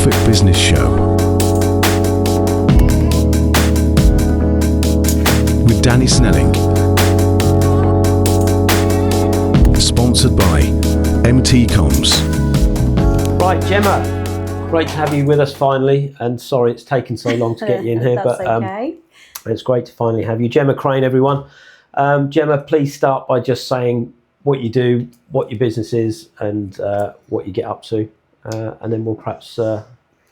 Norfolk Business Show with Danny Snelling. Sponsored by MT Comms. Right, Gemma, great to have you with us finally, and sorry it's taken so long to get you in here, That's okay. It's great to finally have you. Gemma Crane, everyone. Gemma, please start by just saying what you do, what your business is, and what you get up to, and then we'll perhaps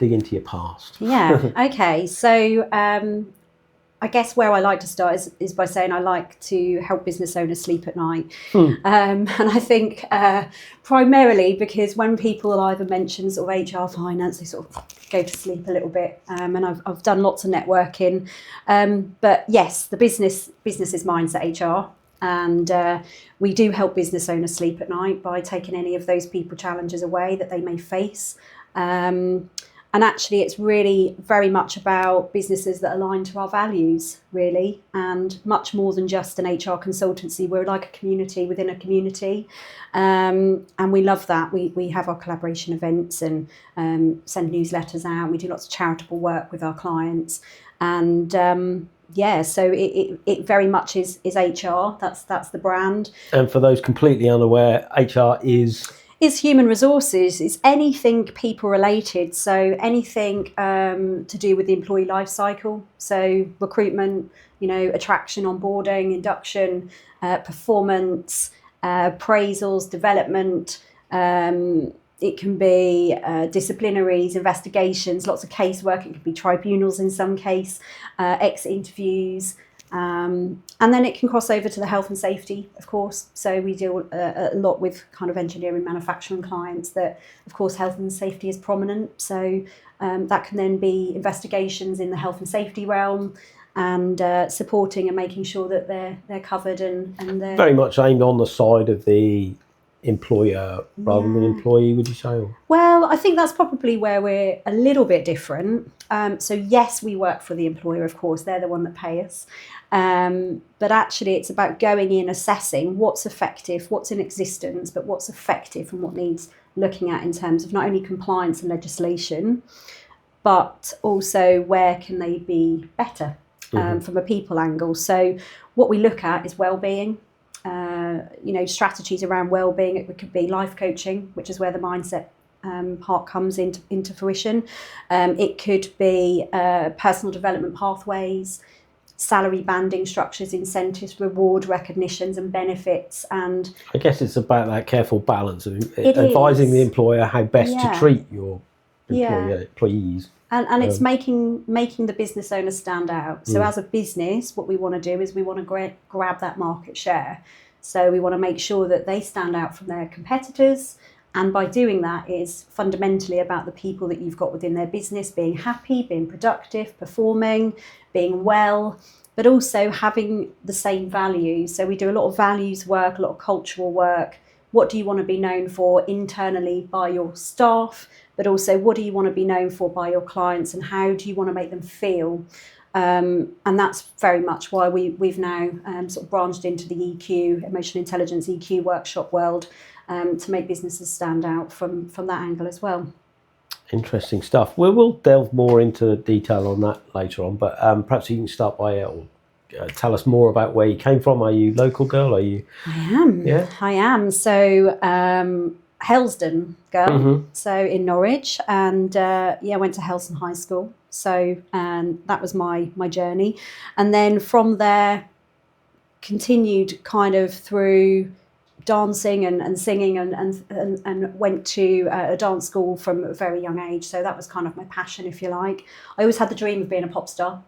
dig into your past. Yeah, okay. So I guess where I like to start is by saying I like to help business owners sleep at night. And I think primarily because when people either mention sort of HR, finance, they sort of go to sleep a little bit. And I've done lots of networking. But yes, the business is Mindset HR. And we do help business owners sleep at night by taking any of those people challenges away that they may face. And actually, it's really very much about businesses that align to our values, really, and much more than just an HR consultancy. We're like a community within a community, and we love that. We have our collaboration events and send newsletters out. We do lots of charitable work with our clients, and so it very much is HR. That's the brand. And for those completely unaware, HR is human resources. It's anything people related, so anything to do with the employee life cycle, so recruitment, attraction, onboarding, induction, performance, appraisals, development. It can be disciplinaries, investigations, lots of casework. It can be tribunals in some case, exit interviews. And then it can cross over to the health and safety, of course. So we deal a lot with kind of engineering, manufacturing clients that, of course, health and safety is prominent. So that can then be investigations in the health and safety realm and supporting and making sure that they're covered and they're very much aimed on the side of the employer rather than employee, would you say? Well, I think that's probably where we're a little bit different. So yes, we work for the employer, of course, they're the one that pay us. But actually it's about going in, assessing what's effective, what's in existence, but what's effective and what needs looking at in terms of not only compliance and legislation, but also where can they be better from a people angle. So what we look at is well-being. Strategies around well-being. It could be life coaching, which is where the mindset part comes into fruition. It could be personal development pathways, salary banding structures, incentives, reward recognitions and benefits. And I guess it's about that careful balance of advising the employer how best to treat your employees. And it's making the business owner stand out. So as a business, what we want to do is we want to grab that market share. So we want to make sure that they stand out from their competitors. And by doing that is fundamentally about the people that you've got within their business being happy, being productive, performing, being well, but also having the same values. So we do a lot of values work, a lot of cultural work. What do you want to be known for internally by your staff, but also what do you want to be known for by your clients and how do you want to make them feel? And that's very much why we've now sort of branched into the EQ, emotional intelligence EQ workshop world to make businesses stand out from that angle as well. Interesting stuff. We'll delve more into detail on that later on, but perhaps you can start by tell us more about where you came from. Are you local girl? Are you? I am. Yeah, I am. So Helsden girl, so in Norwich, and I went to Helsden High School. So that was my journey, and then from there continued kind of through dancing and singing and went to a dance school from a very young age. So that was kind of my passion, if you like. I always had the dream of being a pop star.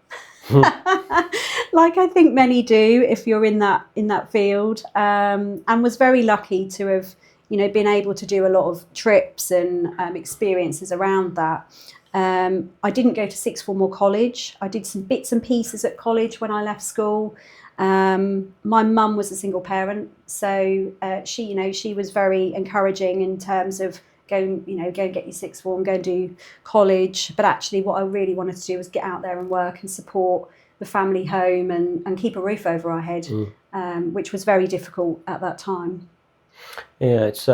Like I think many do if you're in that field, and was very lucky to have been able to do a lot of trips and experiences around that. I didn't go to sixth form or college. I did some bits and pieces at college when I left school. My mum was a single parent, so she was very encouraging in terms of go and get your sixth form, go and do college. But actually what I really wanted to do was get out there and work and support the family home and keep a roof over our head, which was very difficult at that time. Yeah, it's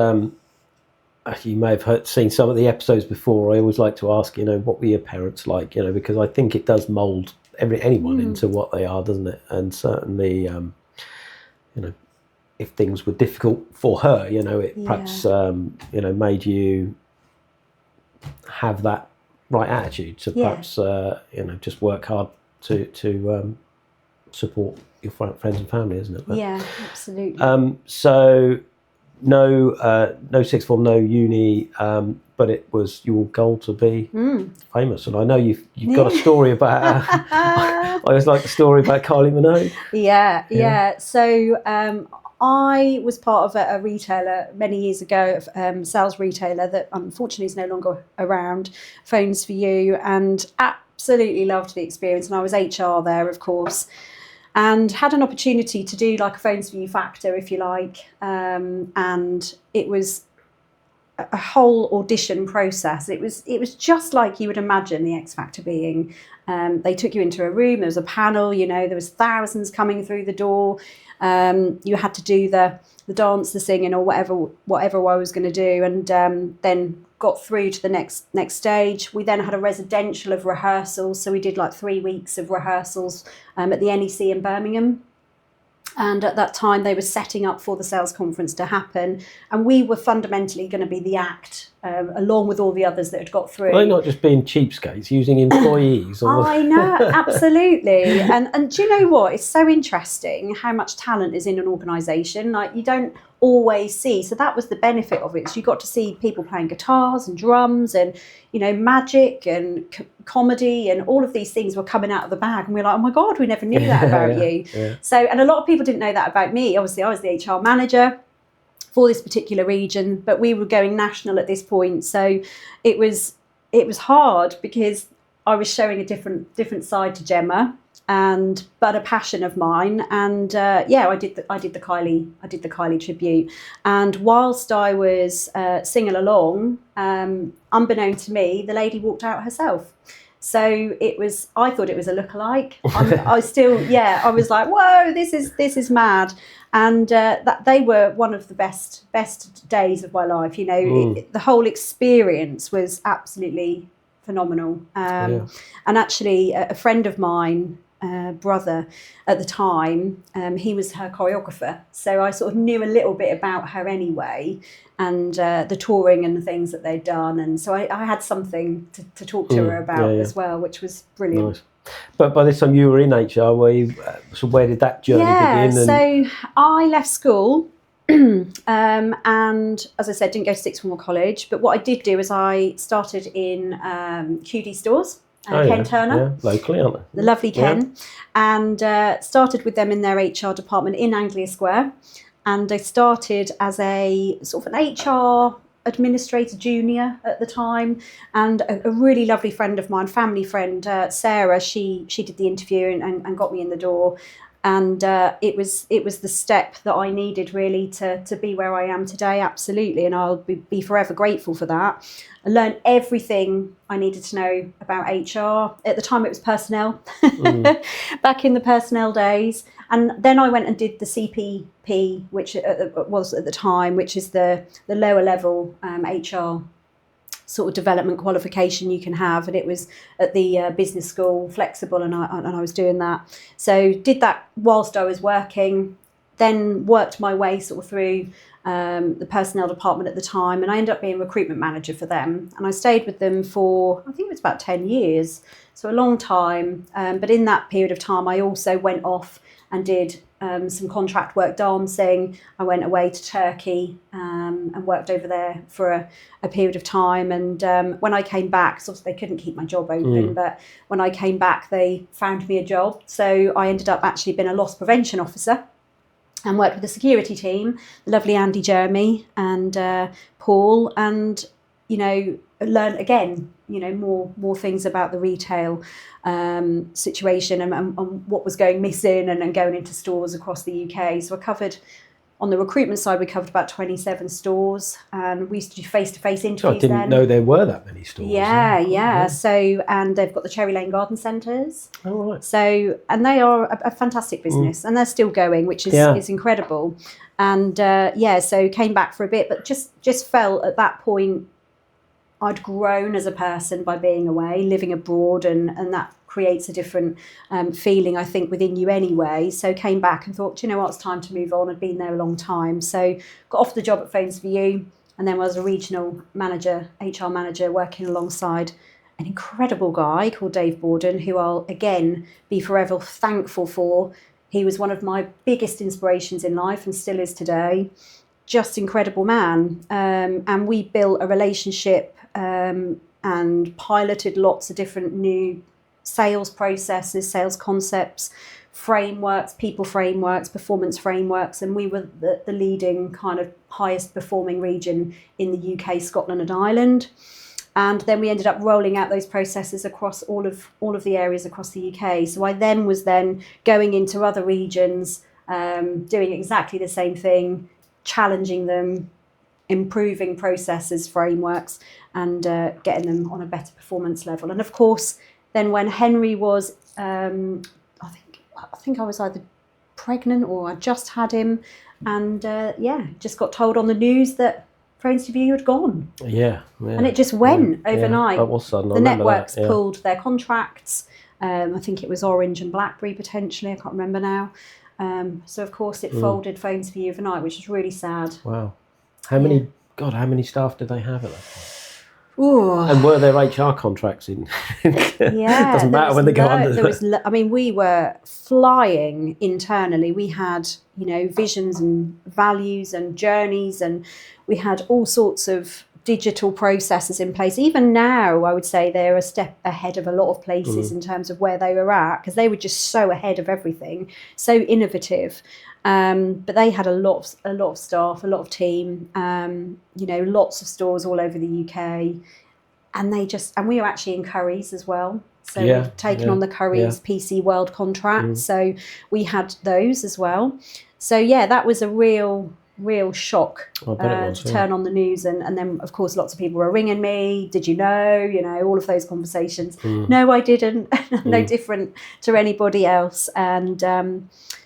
you may have seen some of the episodes before. I always like to ask, what were your parents like? Because I think it does mould anyone into what they are, doesn't it? And certainly, if things were difficult for her, it perhaps made you have that right attitude to perhaps just work hard to support your friends and family, isn't it? But, yeah, absolutely. So no sixth form, no uni, but it was your goal to be famous. And I know you've got a story about. I always like the story about Kylie Minogue. Yeah. So I was part of a retailer many years ago, sales retailer that unfortunately is no longer around, Phones for You, and absolutely loved the experience. And I was HR there, of course, and had an opportunity to do like a Phones for You factor, if you like. And it was a whole audition process. It was just like you would imagine the X Factor being. They took you into a room, there was a panel, there was thousands coming through the door. You had to do the dance, the singing, or whatever I was going to do, and then got through to the next stage. We then had a residential of rehearsals, so we did like 3 weeks of rehearsals at the NEC in Birmingham. And at that time, they were setting up for the sales conference to happen, and we were fundamentally going to be the act, along with all the others that had got through. Well, they're not just being cheapskates, using employees. I know, absolutely. And do you know what? It's so interesting how much talent is in an organisation. Like, you don't always see. So that was the benefit of it. So you got to see people playing guitars and drums and, magic and comedy, and all of these things were coming out of the bag. And we're like, oh my God, we never knew that about you. Yeah. So, and a lot of people didn't know that about me. Obviously, I was the HR manager for this particular region, but we were going national at this point. So it was hard because I was showing a different side to Gemma, but a passion of mine. And I did the Kylie tribute. And whilst I was singing along, unbeknown to me, the lady walked out herself. So I thought it was a lookalike. I was like, whoa, this is mad. And that they were one of the best days of my life. The whole experience was absolutely phenomenal. And actually, a friend of mine, brother at the time, he was her choreographer. So I sort of knew a little bit about her anyway, and the touring and the things that they'd done. And so I had something to talk to her about as well, which was brilliant. Nice. But by this time you were in HR, so where did that journey begin? So I left school and, as I said, didn't go to sixth form or college. But what I did do is I started in QD stores. Ken Turner. Yeah, locally, aren't they? The lovely Ken. Yeah. And started with them in their HR department in Anglia Square. And I started as a sort of an HR administrator junior at the time, and a really lovely friend of mine, family friend, Sarah, she did the interview and got me in the door. And it was the step that I needed really to be where I am today, absolutely. And I'll be forever grateful for that. I learned everything I needed to know about HR. At the time it was personnel, back in the personnel days. And then I went and did the CPP, which was at the time, which is the lower level HR sort of development qualification you can have, and it was at the business school, flexible, and I was doing that. So did that whilst I was working, then worked my way sort of through the personnel department at the time, and I ended up being recruitment manager for them, and I stayed with them for, I think it was about 10 years, so a long time. But in that period of time I also went off and did some contract work dancing. I went away to Turkey and worked over there for a period of time. And when I came back, so they couldn't keep my job open, but when I came back, they found me a job. So I ended up actually being a loss prevention officer and worked with the security team, the lovely Andy, Jeremy and Paul, and, learn again, more things about the retail situation and what was going missing and going into stores across the UK. So I covered on the recruitment side, we covered about 27 stores, and we used to do face-to-face So interviews. I didn't know there were that many stores. Yeah. So, and they've got the Cherry Lane Garden Centres. Oh, right. So, and they are a fantastic business, and they're still going, which is incredible. And so came back for a bit, but just felt at that point I'd grown as a person by being away, living abroad, and that creates a different feeling, I think, within you anyway. So came back and thought, you know what, it's time to move on. I'd been there a long time. So got offered the job at Phones for You, and then was a regional manager, HR manager, working alongside an incredible guy called Dave Borden, who I'll, again, be forever thankful for. He was one of my biggest inspirations in life and still is today. Just incredible man. And we built a relationship and piloted lots of different new sales processes, sales concepts, frameworks, people frameworks, performance frameworks, and we were the leading kind of highest performing region in the UK, Scotland and Ireland. And then we ended up rolling out those processes across all of the areas across the UK. So I then was going into other regions, doing exactly the same thing, challenging them, improving processes, frameworks, and getting them on a better performance level. And of course, then when Henry was, I think I was either pregnant or I just had him, and just got told on the news that Phones for You had gone. Yeah. And it just went overnight. That was sudden. The networks pulled their contracts. I think it was Orange and BlackBerry potentially. I can't remember now. So of course it folded Phones for You overnight, which was really sad. Wow. How many staff did they have at that point? Ooh. And were there HR contracts in? Yeah, doesn't matter when they go under. I mean, we were flying internally. We had, visions and values and journeys, and we had all sorts of digital processes in place. Even now, I would say they're a step ahead of a lot of places in terms of where they were at, because they were just so ahead of everything, so innovative. But they had a lot of staff, a lot of team, lots of stores all over the UK, and we were actually in Currys as well. So we've taken on the Currys PC World contract. So we had those as well. So that was a real shock to turn on the news, and then of course lots of people were ringing me. Did you know? All of those conversations. No, I didn't. No different to anybody else, and.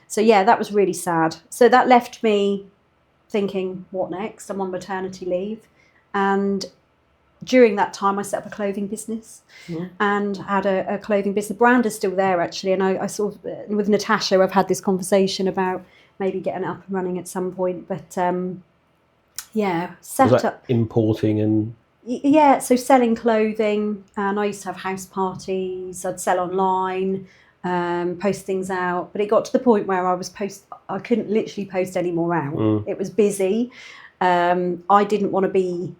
So that was really sad. So that left me thinking, what next? I'm on maternity leave. And during that time, I set up a clothing business and had a clothing business. The brand is still there, actually. And I sort of, with Natasha, I've had this conversation about maybe getting it up and running at some point. But set up. Importing and... Yeah, so selling clothing. And I used to have house parties. I'd sell online. Post things out, but it got to the point where I couldn't literally post any more out. It was busy. I didn't want to be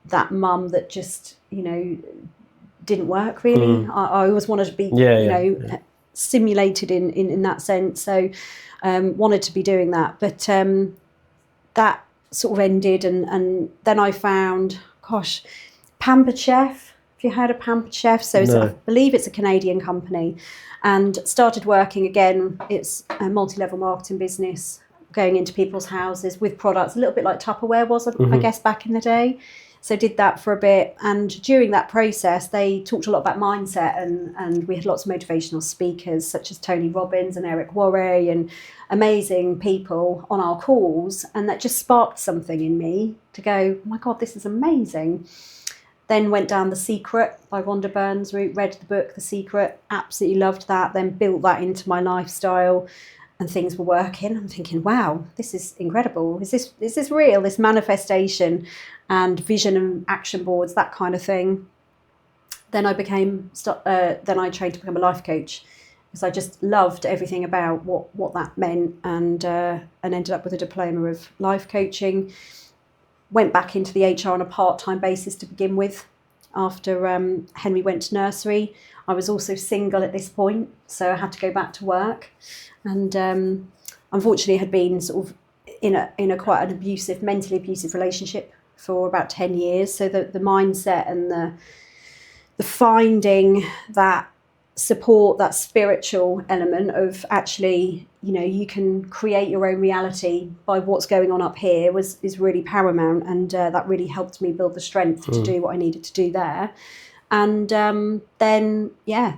that mum that just didn't work really. I always wanted to be simulated in that sense, so wanted to be doing that, but that sort of ended, and then I found Pampered Chef. Have you heard of Pampered Chef? So I believe it's a Canadian company, and started working again. It's a multi-level marketing business, going into people's houses with products, a little bit like Tupperware was, I guess, back in the day. So did that for a bit, and during that process, they talked a lot about mindset, and we had lots of motivational speakers such as Tony Robbins and Eric Worre and amazing people on our calls, and that just sparked something in me to go, oh my God, this is amazing. Then went down The Secret by Rhonda Byrne's route, read the book The Secret, absolutely loved that, then built that into my lifestyle, and things were working. I'm thinking, wow, this is incredible. Is this real, this manifestation and vision and action boards, that kind of thing. Then I trained to become a life coach, because I just loved everything about what that meant, and ended up with a diploma of life coaching. Went back into the HR on a part-time basis to begin with. After Henry went to nursery, I was also single at this point, so I had to go back to work, and unfortunately had been sort of in a quite an mentally abusive relationship for about 10 years. So the mindset and the finding that support, that spiritual element of actually, you can create your own reality by what's going on up here is really paramount, and that really helped me build the strength to do what I needed to do there. And then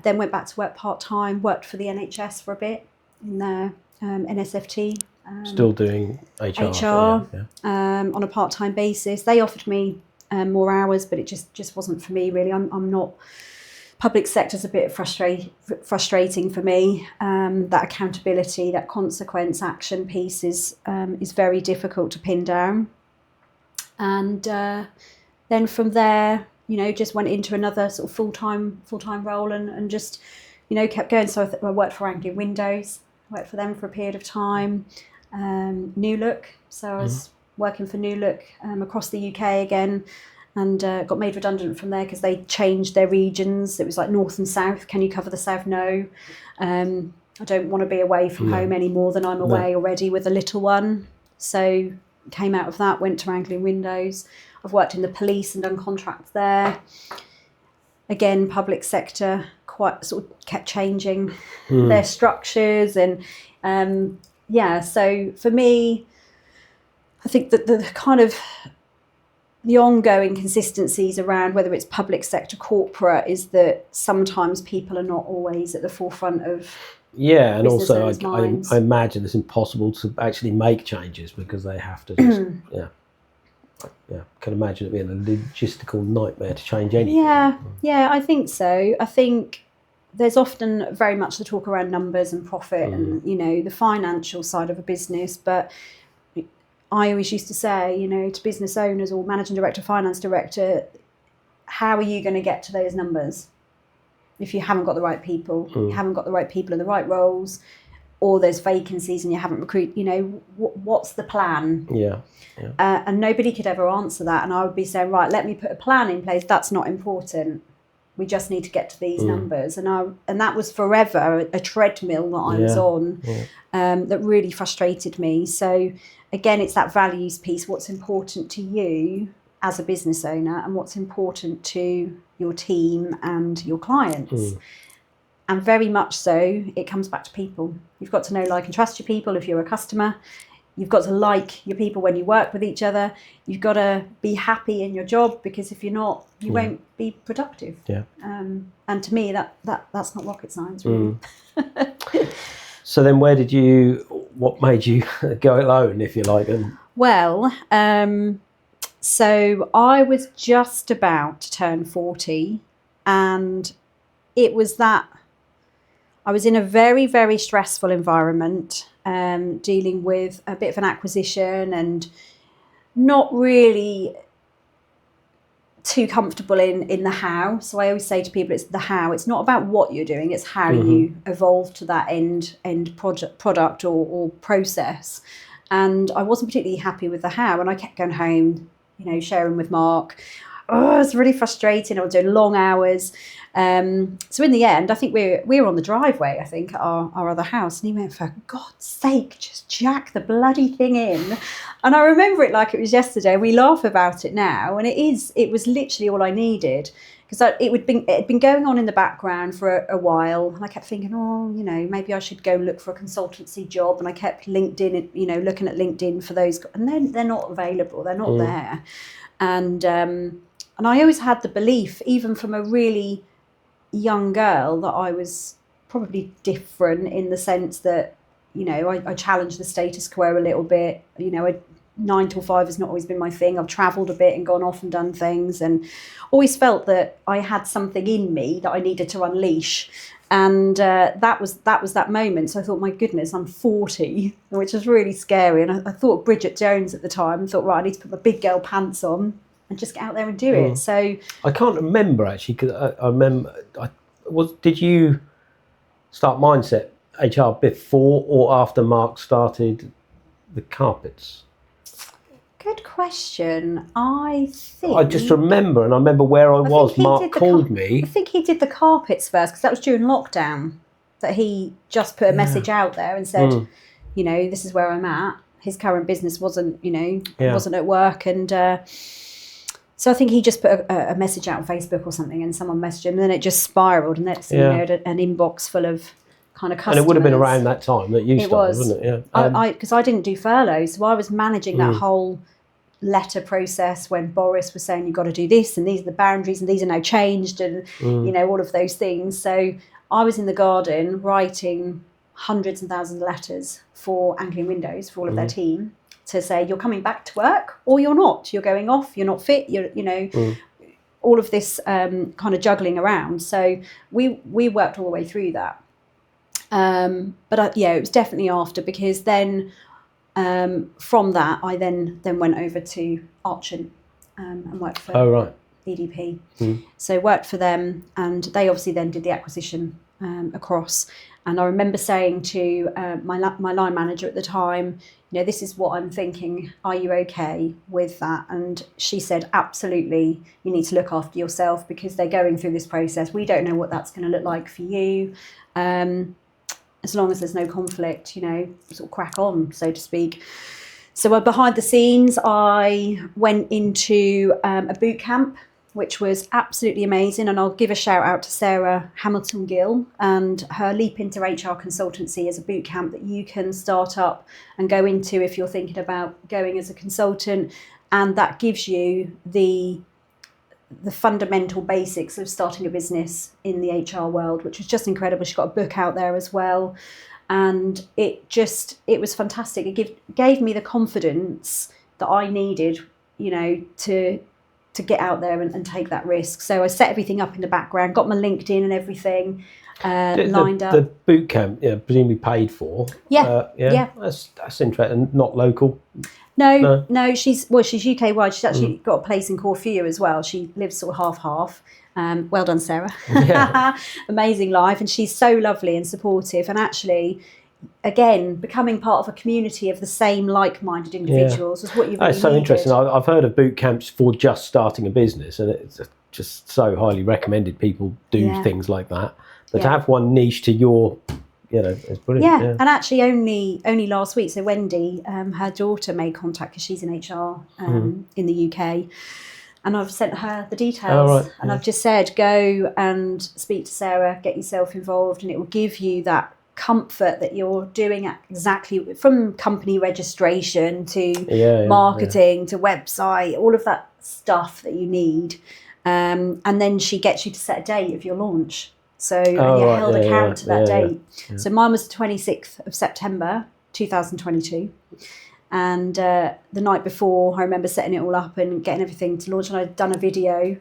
went back to work part-time, worked for the NHS for a bit in their NSFT. Still doing HR. On a part-time basis. They offered me more hours, but it just wasn't for me really. I'm not. Public sector's a bit frustrating for me. That accountability, that consequence action piece is very difficult to pin down. And then from there, just went into another sort of full-time role and just, kept going. So I worked for Anglian Windows, worked for them for a period of time. New Look, so I was working for New Look across the UK again, and got made redundant from there because they changed their regions. It was like north and south. Can you cover the south? No. I don't want to be away from home any more than I'm away already with a little one. So came out of that, went to Anglian Windows. I've worked in the police and done contracts there. Again, public sector quite sort of kept changing their structures and so for me, I think that the kind of the ongoing consistencies around whether it's public sector, corporate, is that sometimes people are not always at the forefront of and also I I imagine it's impossible to actually make changes because they have to just can imagine it being a logistical nightmare to change anything. I think so. I think there's often very much the talk around numbers and profit and, the financial side of a business. But I always used to say, to business owners or managing director, finance director, how are you going to get to those numbers if you haven't got the right people, you haven't got the right people in the right roles, or there's vacancies and you haven't recruited, what's the plan? And nobody could ever answer that. And I would be saying, right, let me put a plan in place. That's not important. We just need to get to these numbers. And that was forever a treadmill that I was on that really frustrated me. So again, it's that values piece. What's important to you as a business owner and what's important to your team and your clients. And very much so, it comes back to people. You've got to know, like, and trust your people if you're a customer. You've got to like your people when you work with each other. You've got to be happy in your job, because if you're not, you won't be productive. And to me, that's not rocket science, really. So then what made you go alone, if you like? Well, so I was just about to turn 40, and it was that I was in a very, very stressful environment, dealing with a bit of an acquisition and not really too comfortable in the how. So I always say to people, it's the how. It's not about what you're doing, it's how you evolve to that end product or process. And I wasn't particularly happy with the how, and I kept going home, sharing with Mark. Oh, it was really frustrating. I was doing long hours. So in the end, I think we were on the driveway, I think, at our other house. And he went, for God's sake, just jack the bloody thing in. And I remember it like it was yesterday. We laugh about it now. And it was literally all I needed. Because it had been going on in the background for a while. And I kept thinking, maybe I should go look for a consultancy job. And I kept LinkedIn, looking at LinkedIn for those. And then they're not available. They're not there. And I always had the belief, even from a really young girl, that I was probably different in the sense that, I challenged the status quo a little bit. 9 till 5 has not always been my thing. I've travelled a bit and gone off and done things, and always felt that I had something in me that I needed to unleash. And that was that moment. So I thought, my goodness, I'm 40, which was really scary. And I thought Bridget Jones at the time. I thought, right, I need to put my big girl pants on and just get out there and do it. So I can't remember actually, because I remember. Did you start Mindset HR before or after Mark started the carpets? Good question. I think I just remember, and I remember where I was. Mark called me. I think he did the carpets first, because that was during lockdown. That he just put a message out there and said, this is where I'm at. His current business wasn't at work, and So I think he just put a message out on Facebook or something, and someone messaged him, and then it just spiraled, and next thing you know, an inbox full of kind of customers. And it would have been around that time that you started, wasn't it? Yeah. Because I didn't do furlough, so I was managing that whole letter process when Boris was saying you've got to do this, and these are the boundaries, and these are now changed, and you know, all of those things. So I was in the garden writing hundreds and thousands of letters for Anglian Windows for all of their team to say you're coming back to work or you're not. You're going off. You're not fit. You know, all of this kind of juggling around. So we worked all the way through that. But it was definitely after, because then from that I then went over to Archant and worked for EDP. So worked for them, and they obviously then did the acquisition across. And I remember saying to my line manager at the time, you know, this is what I'm thinking. Are you okay with that? And she said, absolutely. You need to look after yourself because they're going through this process. We don't know what that's going to look like for you. As long as there's no conflict, you know, sort of crack on, so to speak. So behind the scenes, I went into a boot camp, which was absolutely amazing. And I'll give a shout out to Sarah Hamilton-Gill and her Leap into HR Consultancy as a boot camp that you can start up and go into if you're thinking about going as a consultant. And that gives you the fundamental basics of starting a business in the HR world, which was just incredible. She got a book out there as well. And it was fantastic. It gave me the confidence that I needed, you know, to get out there and take that risk. So I set everything up in the background, got my LinkedIn and everything lined up. The boot camp, presumably paid for. Yeah. That's interesting. Not local. No. She's UK wide. She's actually got a place in Corfu as well. She lives sort of half. Well done, Sarah. Yeah. Amazing life, and she's so lovely and supportive. And actually, again, becoming part of a community of the same like-minded individuals was what you really That's so needed. interesting. I've heard of boot camps for just starting a business, and it's just so highly recommended people do things like that. But to have one niche to your, it's brilliant. Yeah, and actually only last week, so Wendy, her daughter made contact because she's in HR in the UK. And I've sent her the details, and I've just said, go and speak to Sarah, get yourself involved, and it will give you that comfort that you're doing exactly from company registration to marketing to website, all of that stuff that you need. And then she gets you to set a date of your launch. So and you're held account to that date. Yeah. So mine was the 26th of September, 2022. And the night before, I remember setting it all up and getting everything to launch. And I'd done a video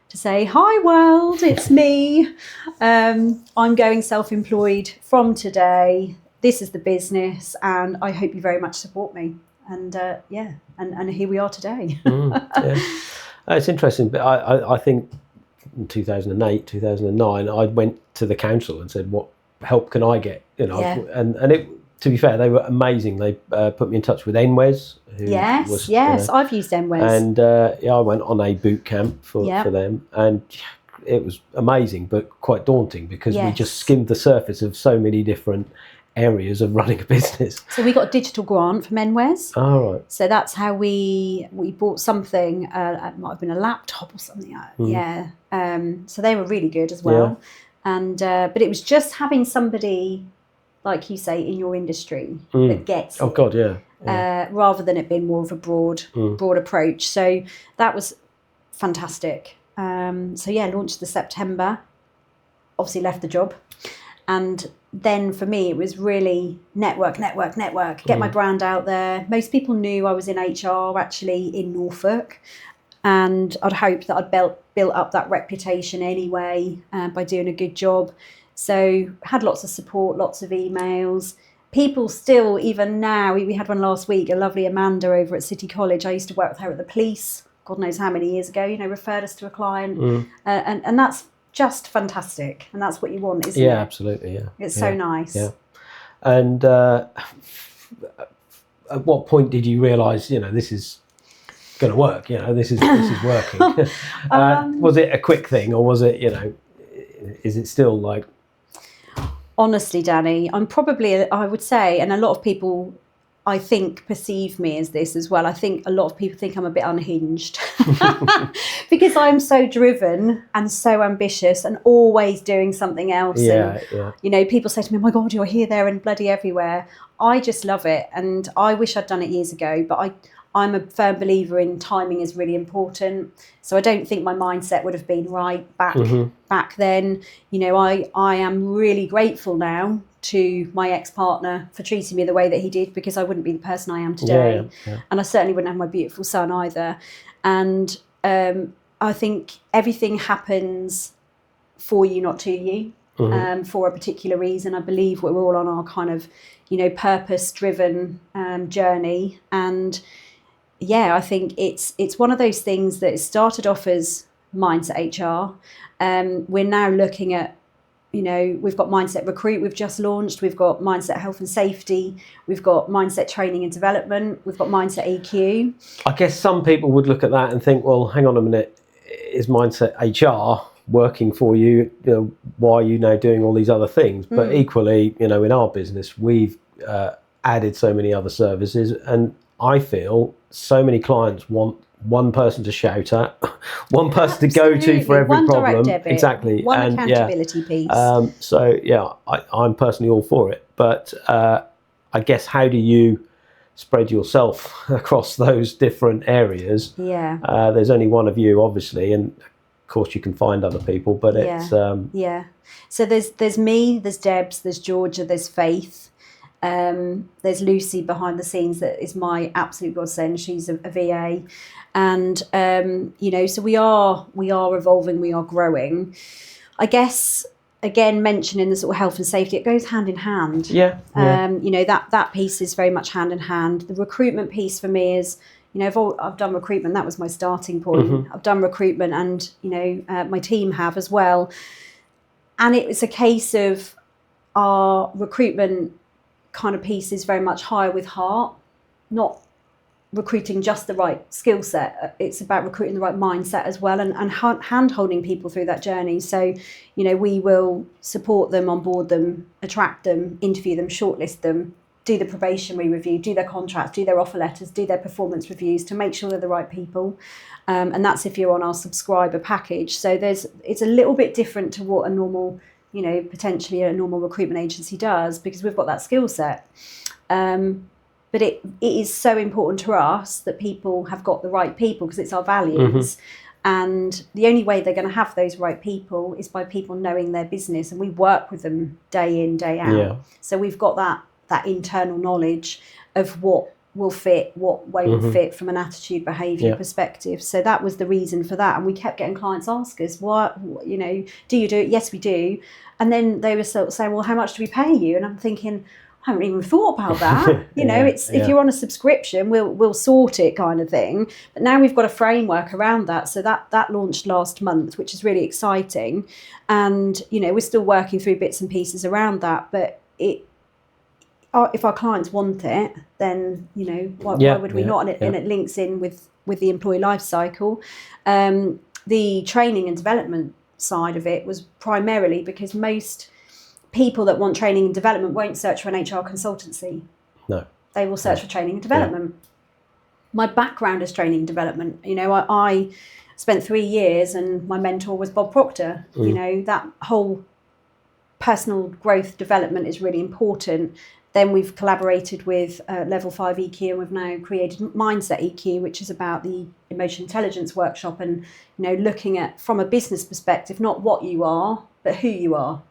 to say, hi world, it's me. I'm going self-employed from today. This is the business, and I hope you very much support me. And and here we are today. It's interesting, but I think in 2008, 2009, I went to the council and said, what help can I get? And it, to be fair, they were amazing. They put me in touch with NWES. Yes, I've used NWES. And I went on a boot camp for them, and it was amazing, but quite daunting because we just skimmed the surface of so many different areas of running a business. So we got a digital grant from NWES. Oh, right. So that's how we bought something. It might have been a laptop or something. So they were really good as well. Yeah. And but it was just having somebody, like you say, in your industry that gets it. Oh God, yeah. Rather than it being more of a broad approach. So that was fantastic. Launched the September. Obviously left the job, and then for me it was really network, get my brand out there. Most people knew I was in HR actually in Norfolk, and I'd hoped that I'd built up that reputation anyway by doing a good job. So had lots of support, lots of emails. People still, even now, we had one last week, a lovely Amanda over at City College. I used to work with her at the police, God knows how many years ago, referred us to a client. And that's just fantastic. And that's what you want, isn't it? Yeah, absolutely, yeah. It's so nice. Yeah. And at what point did you realise, this is going to work, this is working? Was it a quick thing, or was it, is it still like... Honestly, Danny, I'm probably, I would say, and a lot of people I think perceive me as this as well. I think a lot of people think I'm a bit unhinged because I'm so driven and so ambitious and always doing something else. And, people say to me, oh my God, you're here, there and bloody everywhere. I just love it. And I wish I'd done it years ago, but I'm a firm believer in timing is really important. So I don't think my mindset would have been right back then. I am really grateful now to my ex-partner for treating me the way that he did, because I wouldn't be the person I am today. And I certainly wouldn't have my beautiful son either. And I think everything happens for you, not to you, for a particular reason. I believe we're all on our kind of, purpose-driven journey. And I think it's one of those things that started off as mindset HR. We're now looking at, we've got mindset recruit, we've just launched, we've got mindset health and safety, we've got mindset training and development, we've got mindset EQ. I guess some people would look at that and think, well, hang on a minute, is mindset HR working for you? Why are you now doing all these other things? But equally, in our business, we've added so many other services, and I feel so many clients want one person to shout at, one person to go to for every one problem. Direct debit, exactly. One accountability piece. I'm personally all for it. But I guess, how do you spread yourself across those different areas? There's only one of you, obviously, and of course you can find other people, but it's So there's me, there's Debs, there's Georgia, there's Faith. There's Lucy behind the scenes that is my absolute godsend. She's a VA, and so we are evolving, we are growing. I guess, again, mentioning the sort of health and safety, it goes hand in hand. That piece is very much hand in hand. The recruitment piece for me is, I've done recruitment. That was my starting point. I've done recruitment, and my team have as well. And it was a case of our recruitment kind of piece is very much hire with heart, not recruiting just the right skill set. It's about recruiting the right mindset as well, and hand-holding people through that journey. So, we will support them, onboard them, attract them, interview them, shortlist them, do the probationary review, do their contracts, do their offer letters, do their performance reviews to make sure they're the right people. And that's if you're on our subscriber package. So it's a little bit different to what a normal, potentially a normal recruitment agency does, because we've got that skill set. But it is so important to us that people have got the right people, because it's our values. And the only way they're going to have those right people is by people knowing their business, and we work with them day in, day out. So we've got that internal knowledge of what will fit, what won't fit from an attitude, behaviour perspective. So that was the reason for that. And we kept getting clients ask us, what, do you do it? Yes, we do. And then they were sort of saying, well, how much do we pay you? And I'm thinking, I haven't even thought about that. If you're on a subscription, we'll sort it, kind of thing. But now we've got a framework around that. So that launched last month, which is really exciting. And, we're still working through bits and pieces around that. But if our clients want it, then, why would we not? And it links in with the employee life cycle. The training and development side of it was primarily because most people that want training and development won't search for an HR consultancy. No. They will search for training and development. My background is training and development. I spent 3 years, and my mentor was Bob Proctor. That whole personal growth development is really important. Then we've collaborated with Level 5 EQ, and we've now created Mindset EQ, which is about the emotional intelligence workshop, and looking at, from a business perspective, not what you are, but who you are.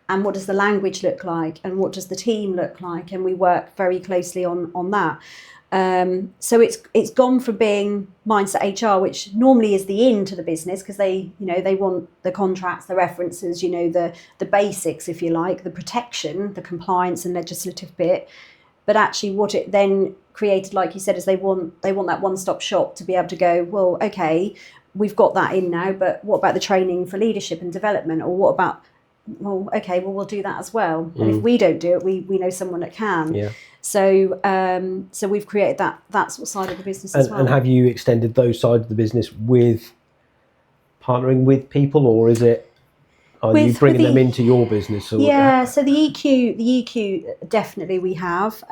And what does the language look like, and what does the team look like? And we work very closely on that. So it's gone from being Mindset HR, which normally is the in to the business, because they want the contracts, the references, the basics, if you like, the protection, the compliance and legislative bit. But actually what it then created, like you said, is they want that one-stop shop to be able to go, well, okay, we've got that in now, but what about the training for leadership and development? Or what about, well, okay, well, we'll do that as well. And if we don't do it, we know someone that can. So we've created that sort of side of the business as well. And have you extended those sides of the business with partnering with people, or is it Are you bringing them into your business? Or yeah, so the EQ definitely we have.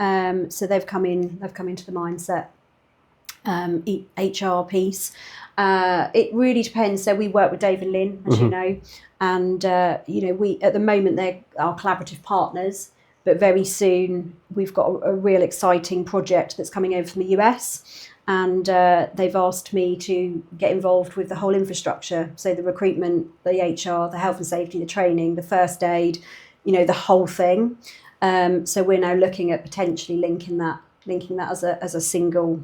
So they've come into the mindset HR piece. It really depends. So we work with Dave and Lynn, as you know, and we at the moment they're our collaborative partners. But very soon we've got a real exciting project that's coming over from the US, and they've asked me to get involved with the whole infrastructure. So the recruitment, the HR, the health and safety, the training, the first aid, the whole thing. So we're now looking at potentially linking that as a single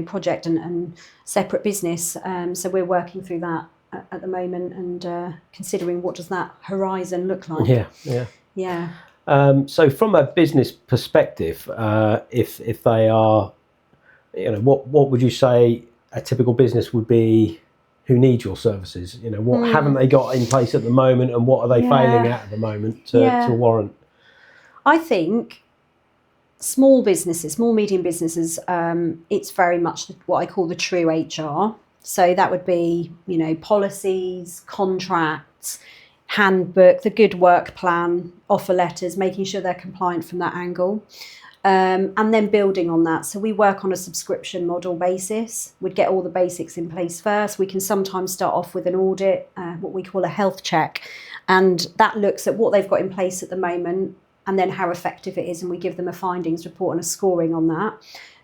project and separate business. So we're working through that at the moment and considering what does that horizon look like. Yeah. So from a business perspective, if they are, what would you say a typical business would be who needs your services? What haven't they got in place at the moment, and what are they failing at the moment to warrant? I think small medium businesses, it's very much what I call the true HR. So that would be, policies, contracts, handbook, the good work plan, offer letters, making sure they're compliant from that angle. And then building on that. So we work on a subscription model basis. We'd get all the basics in place first. We can sometimes start off with an audit, what we call a health check. And that looks at what they've got in place at the moment and then how effective it is. And we give them a findings report and a scoring on that.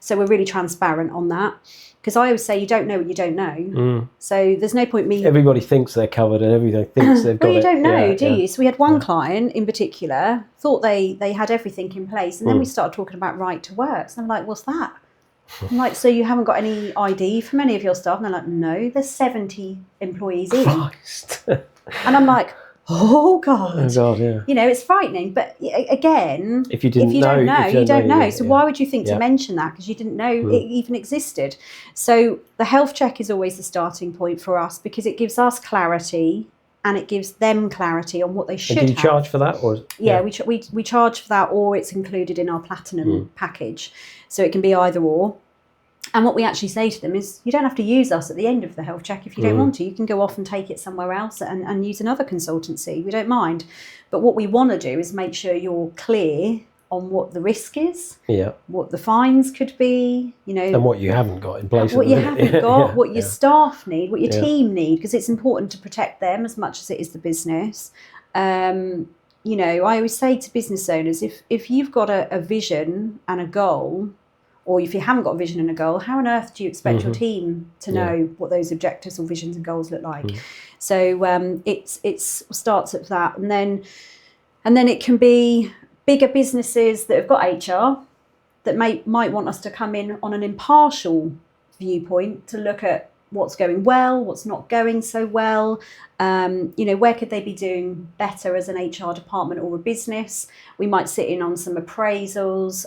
So we're really transparent on that. Because I always say you don't know what you don't know. So there's no point me... Everybody thinks they're covered and everybody thinks they've got well, you don't know, do you? So we had one client in particular, thought they had everything in place. And then we started talking about right to work. So I'm like, what's that? I'm like, so you haven't got any ID from any of your staff? And they're like, no, there's 70 employees in. Christ. And I'm like, oh God. Oh God, yeah. It's frightening. But again, if you don't know, you don't know. So why would you think to mention that? Because you didn't know it even existed. So the health check is always the starting point for us because it gives us clarity and it gives them clarity on what they should have. Do you charge for that? Or we charge for that, or it's included in our platinum package. So it can be either or. And what we actually say to them is, you don't have to use us at the end of the health check if you don't want to. You can go off and take it somewhere else and use another consultancy. We don't mind. But what we want to do is make sure you're clear on what the risk is, what the fines could be, and what you haven't got in place. What you haven't got, what your staff need, what your team need, because it's important to protect them as much as it is the business. I always say to business owners, if you've got a vision and a goal, or if you haven't got a vision and a goal, how on earth do you expect your team to know what those objectives or visions and goals look like? So it starts at that, and then it can be bigger businesses that have got HR that might want us to come in on an impartial viewpoint to look at what's going well, what's not going so well. Where could they be doing better as an HR department or a business? We might sit in on some appraisals.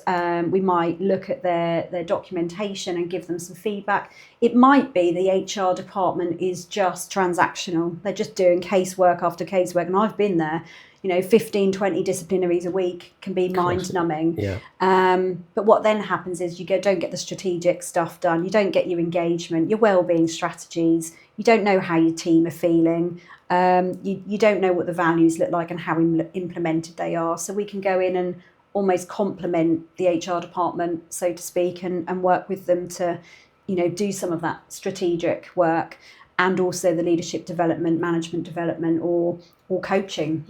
We might look at their documentation and give them some feedback. It might be the HR department is just transactional. They're just doing casework after casework. And I've been there. 15, 20 disciplinaries a week can be mind-numbing. But what then happens is you don't get the strategic stuff done. You don't get your engagement, your well-being strategies. You don't know how your team are feeling. You don't know what the values look like and how implemented they are. So we can go in and almost complement the HR department, so to speak, and work with them to, do some of that strategic work and also the leadership development, management development, or coaching.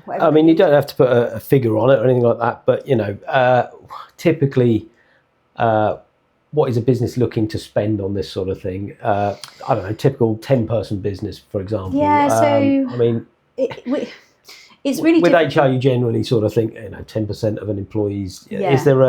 I mean, you don't have to put a figure on it or anything like that, but typically, what is a business looking to spend on this sort of thing? I don't know, typical 10-person business, for example. I mean, it's really with HR. You generally sort of think 10% of an employee's. Is there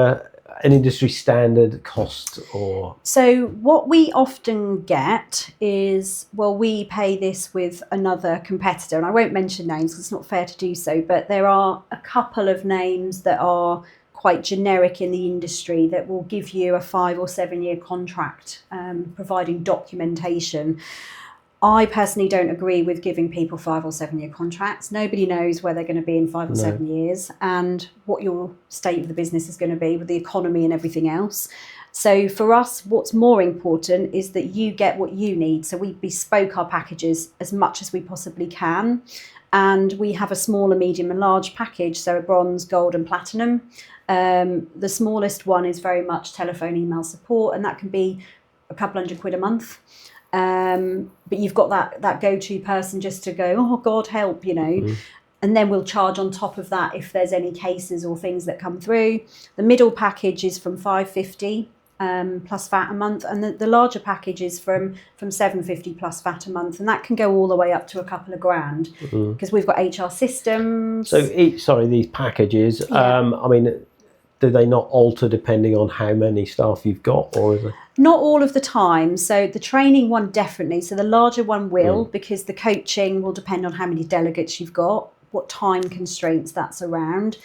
an industry standard cost or? So what we often get is, we pay this with another competitor, and I won't mention names because it's not fair to do so, but there are a couple of names that are quite generic in the industry that will give you a 5 or 7 year contract, providing documentation. I personally don't agree with giving people 5 or 7 year contracts. Nobody knows where they're going to be in 5 or 7 years and what your state of the business is going to be with the economy and everything else. So for us, what's more important is that you get what you need. So we bespoke our packages as much as we possibly can. And we have a small, a medium and large package, so a bronze, gold and platinum. The smallest one is very much telephone, email support, and that can be a couple £100 a month. But you've got that go-to person just to go, oh God, help, And then we'll charge on top of that if there's any cases or things that come through. The middle package is from £550 plus VAT a month, and the larger package is from £750 plus VAT a month, and that can go all the way up to a couple of grand because we've got HR systems. So these packages, do they not alter depending on how many staff you've got, or is it? Not all of the time. So the training one definitely. So the larger one will, because the coaching will depend on how many delegates you've got, what time constraints that's around.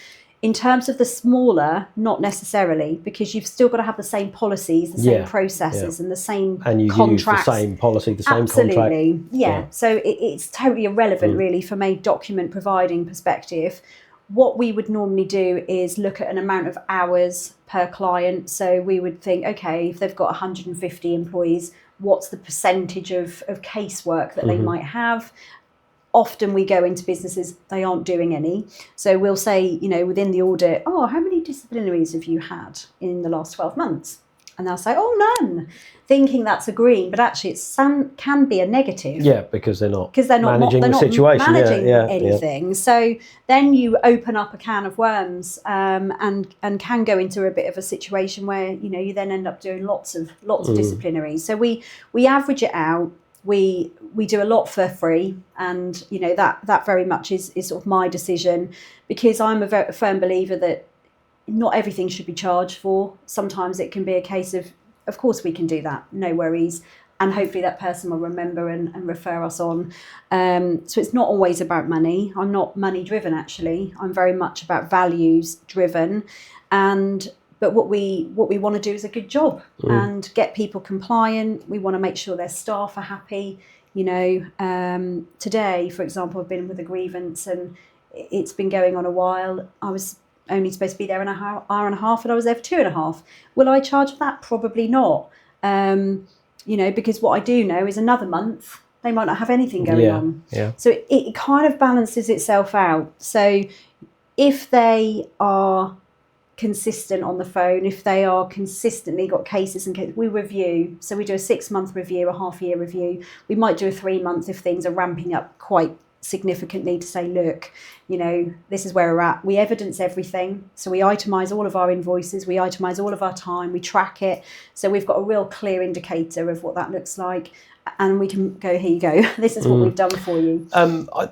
In terms of the smaller, not necessarily, because you've still got to have the same policies, the same processes, and the same and you contracts. Use the same policy, the same contract. Absolutely, yeah. So it's totally irrelevant, really, from a document providing perspective. What we would normally do is look at an amount of hours per client. So we would think, okay, if they've got 150 employees, what's the percentage of casework that they might have? Often we go into businesses, they aren't doing any. So we'll say, within the audit, oh, how many disciplinaries have you had in the last 12 months? And they'll say, oh, none, thinking that's a green, but actually it can be a negative. Yeah, because they're not managing the situation. Managing anything. So then you open up a can of worms and can go into a bit of a situation where, you then end up doing lots of disciplinaries. So we average it out. We do a lot for free, and that very much is sort of my decision, because I'm a very firm believer that not everything should be charged for. Sometimes it can be a case of course we can do that, no worries, and hopefully that person will remember and refer us on. So it's not always about money. I'm not money driven, actually. I'm very much about values driven, but what we want to do is a good job and get people compliant. We want to make sure their staff are happy. Today, for example, I've been with a grievance and it's been going on a while. I was only supposed to be there an hour and a half, and I was there for 2.5. Will I charge for that? Probably not. Because what I do know is another month they might not have anything going on. Yeah. So it kind of balances itself out. So if they are consistent on the phone, if they are consistently got cases we review. So we do a 6-month review, a half-year review. We might do a 3-month if things are ramping up quite significantly, to say, look, this is where we're at. We evidence everything. So we itemize all of our invoices, we itemize all of our time, we track it. So we've got a real clear indicator of what that looks like. And we can go, here you go. This is what we've done for you.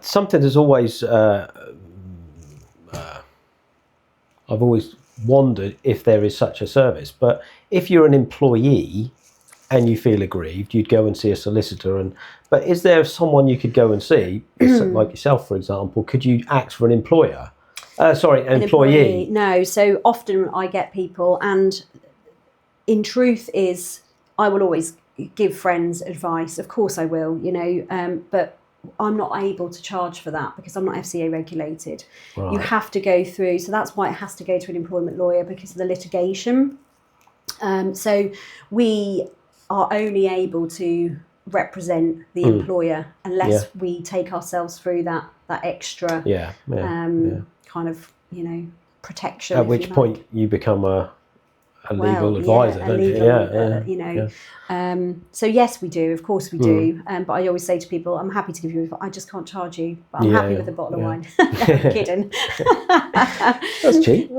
Something that's always, I've always wondered if there is such a service. But if you're an employee and you feel aggrieved, you'd go and see a solicitor. But is there someone you could go and see, like yourself, for example? Could you act for an employer? An employee. No. So often I get people, and in truth is, I will always give friends advice. Of course I will, but I'm not able to charge for that because I'm not FCA regulated. Right. You have to go through, so that's why it has to go to an employment lawyer, because of the litigation. So we are only able to represent the employer unless we take ourselves through that extra kind of protection. At which point you become a legal advisor, don't you? So yes, we do. Of course we do. But I always say to people, I'm happy to give you, I just can't charge you. But I'm happy with a bottle of wine. No, I'm kidding. That's cheap.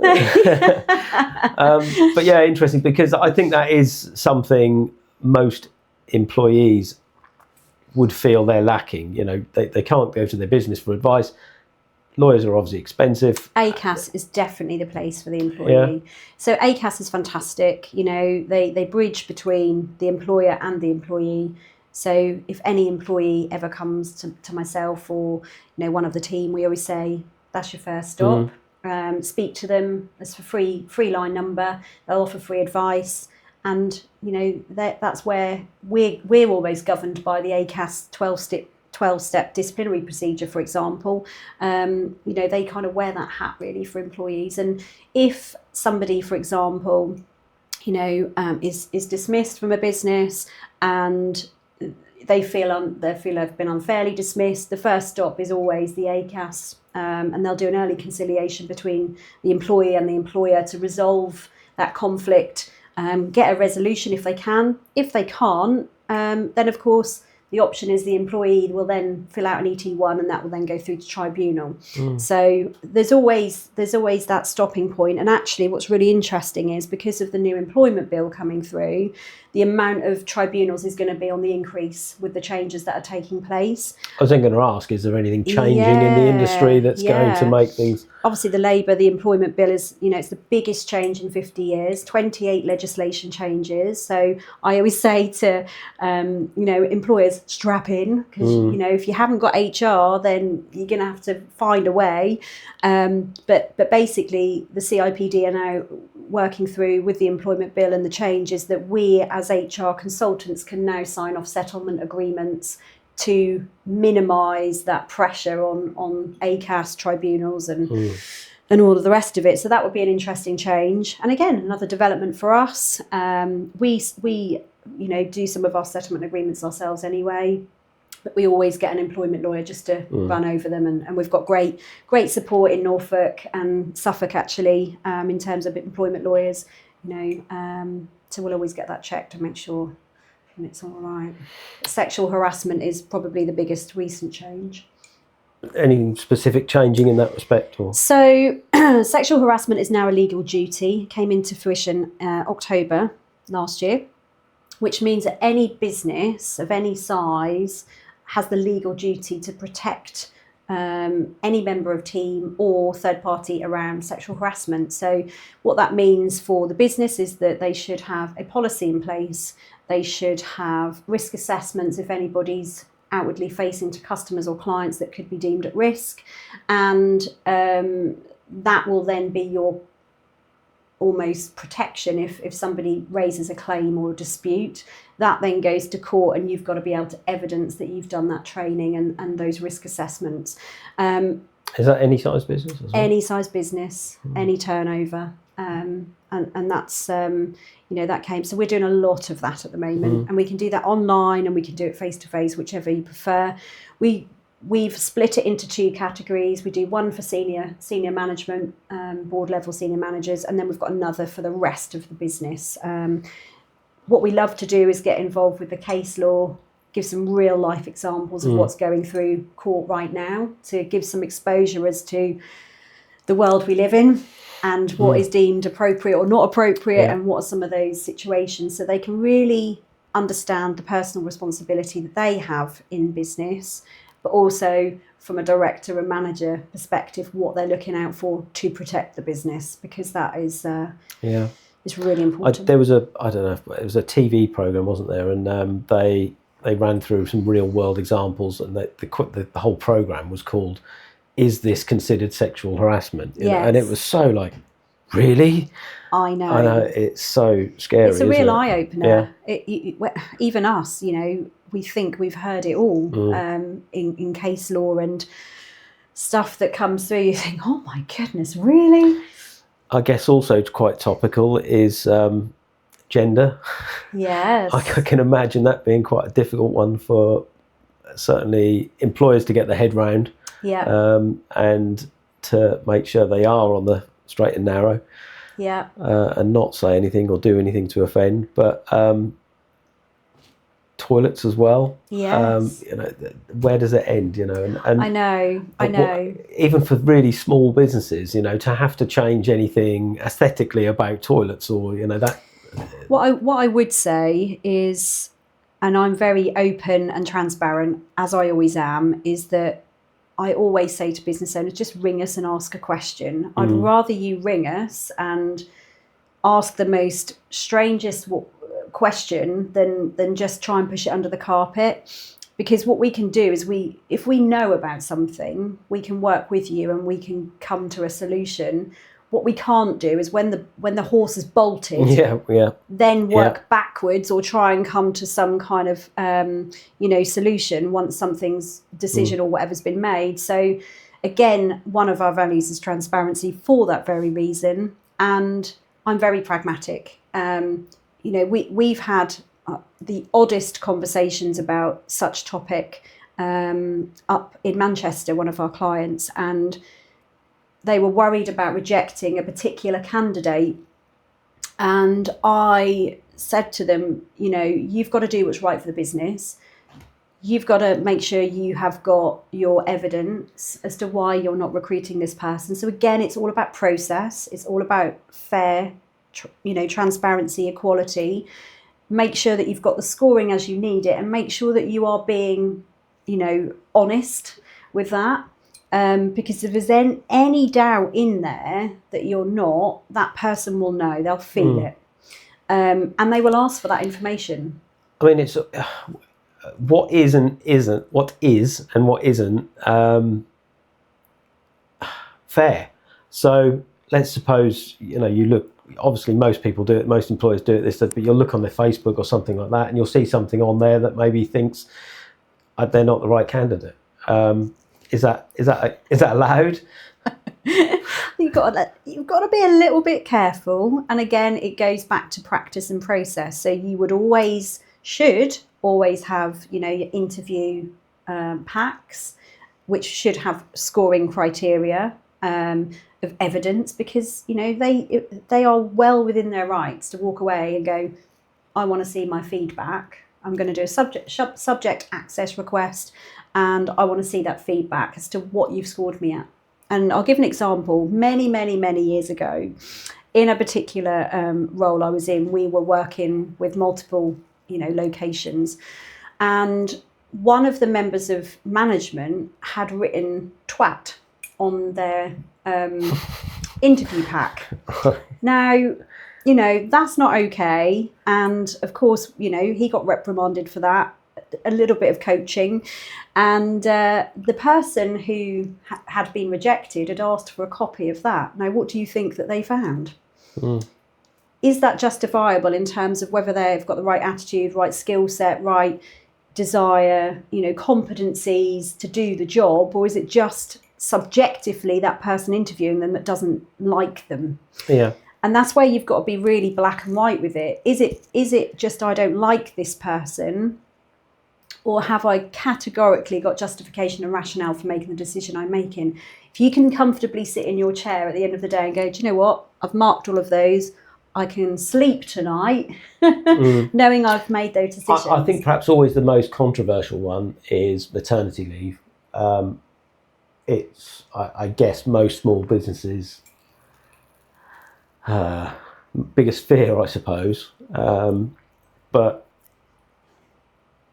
But yeah, interesting, because I think that is something most employees would feel they're lacking. They can't go to their business for advice. Lawyers are obviously expensive. ACAS is definitely the place for the employee. Yeah. So ACAS is fantastic. They bridge between the employer and the employee. So if any employee ever comes to myself or one of the team, we always say, that's your first stop. Speak to them. It's a free line number. They'll offer free advice. And that's where we're always governed by the ACAS 12-step disciplinary procedure, for example. They kind of wear that hat really for employees. And if somebody, for example, is dismissed from a business and they feel they've been unfairly dismissed, the first stop is always the ACAS, and they'll do an early conciliation between the employee and the employer to resolve that conflict, get a resolution if they can. If they can't, then of course the option is the employee will then fill out an ET1 and that will then go through to tribunal. So there's always that stopping point. And actually what's really interesting is because of the new employment bill coming through, the amount of tribunals is going to be on the increase with the changes that are taking place. I was then going to ask, is there anything changing in the industry that's going to make things... Obviously the employment bill is, it's the biggest change in 50 years, 28 legislation changes. So I always say to, employers, strap in, because, if you haven't got HR, then you're going to have to find a way. But basically the CIPD are now working through with the employment bill and the changes that we as HR consultants can now sign off settlement agreements to minimise that pressure on ACAS tribunals and all of the rest of it. So that would be an interesting change. And again, another development for us. We do some of our settlement agreements ourselves anyway, but we always get an employment lawyer just to run over them. And we've got great support in Norfolk and Suffolk actually, in terms of employment lawyers, so we'll always get that checked to make sure it's all right. Sexual harassment is probably the biggest recent change. Anything specific changing in that respect? Or? So sexual harassment is now a legal duty. It came into fruition October last year, which means that any business of any size has the legal duty to protect any member of team or third party around sexual harassment. So what that means for the business is that they should have a policy in place. They should have risk assessments if anybody's outwardly facing to customers or clients that could be deemed at risk. And that will then be your almost protection if somebody raises a claim or a dispute. That then goes to court and you've got to be able to evidence that you've done that training and those risk assessments. Is that any size business as well? Any size business, any turnover. And that's, that came. So we're doing a lot of that at the moment, and we can do that online and we can do it face to face, whichever you prefer. We've split it into two categories. We do one for senior management, board level senior managers, and then we've got another for the rest of the business. What we love to do is get involved with the case law, give some real life examples of what's going through court right now, to give some exposure as to the world we live in and what is deemed appropriate or not appropriate, and what are some of those situations, so they can really understand the personal responsibility that they have in business, but also from a director and manager perspective, what they're looking out for to protect the business, because that is it's really important. There was it was a TV program, wasn't there? And they ran through some real world examples, and the whole program was called "Is This Considered Sexual Harassment?" You know? And it was so like, really? I know it's so scary. It's a real eye opener. Even us, we think we've heard it all in case law and stuff that comes through. You think, oh my goodness, really? I guess also quite topical is gender. Yes. I can imagine that being quite a difficult one for certainly employers to get their head round. Yeah. And to make sure they are on the straight and narrow. Yeah. And not say anything or do anything to offend. But toilets as well. Yes. Where does it end? And I know. Even for really small businesses, to have to change anything aesthetically about toilets or that. What I would say is, and I'm very open and transparent as I always am, is that I always say to business owners, just ring us and ask a question. I'd rather you ring us and ask the most strangest question than just try and push it under the carpet. Because what we can do is if we know about something, we can work with you and we can come to a solution. What we can't do is when the horse is bolted, then work backwards or try and come to some kind of solution once something's decision or whatever's been made. So again, one of our values is transparency for that very reason. And I'm very pragmatic. We've had the oddest conversations about such topic up in Manchester, one of our clients, and they were worried about rejecting a particular candidate. And I said to them, you've got to do what's right for the business. You've got to make sure you have got your evidence as to why you're not recruiting this person. So again, it's all about process. It's all about fair, transparency, equality. Make sure that you've got the scoring as you need it, and make sure that you are being, honest with that. Because if there's any doubt in there that you're not, that person will know. They'll feel it, and they will ask for that information. I mean, it's what is and isn't, what is and what isn't fair. So let's suppose, you look, obviously most people do it, most employers do it, but you'll look on their Facebook or something like that, and you'll see something on there that maybe thinks they're not the right candidate. Is that allowed? You've got to be a little bit careful. And again, it goes back to practice and process. So you should always have, your interview packs, which should have scoring criteria of evidence, because they are well within their rights to walk away and go, I want to see my feedback. I'm going to do a subject access request, and I want to see that feedback as to what you've scored me at. And I'll give an example. Many, many, many years ago, in a particular role I was in, we were working with multiple, locations, and one of the members of management had written twat on their interview pack. Now, that's not okay. And of course, he got reprimanded for that, a little bit of coaching. And the person who had been rejected had asked for a copy of that. Now, what do you think that they found? Is that justifiable in terms of whether they've got the right attitude, right skill set, right desire, competencies to do the job? Or is it just subjectively that person interviewing them that doesn't like them? Yeah. And that's where you've got to be really black and white with it. Is it just I don't like this person, or have I categorically got justification and rationale for making the decision I'm making? If you can comfortably sit in your chair at the end of the day and go, do you know what? I've marked all of those. I can sleep tonight knowing I've made those decisions. I think perhaps always the most controversial one is maternity leave. I guess most small businesses' biggest fear, I suppose. But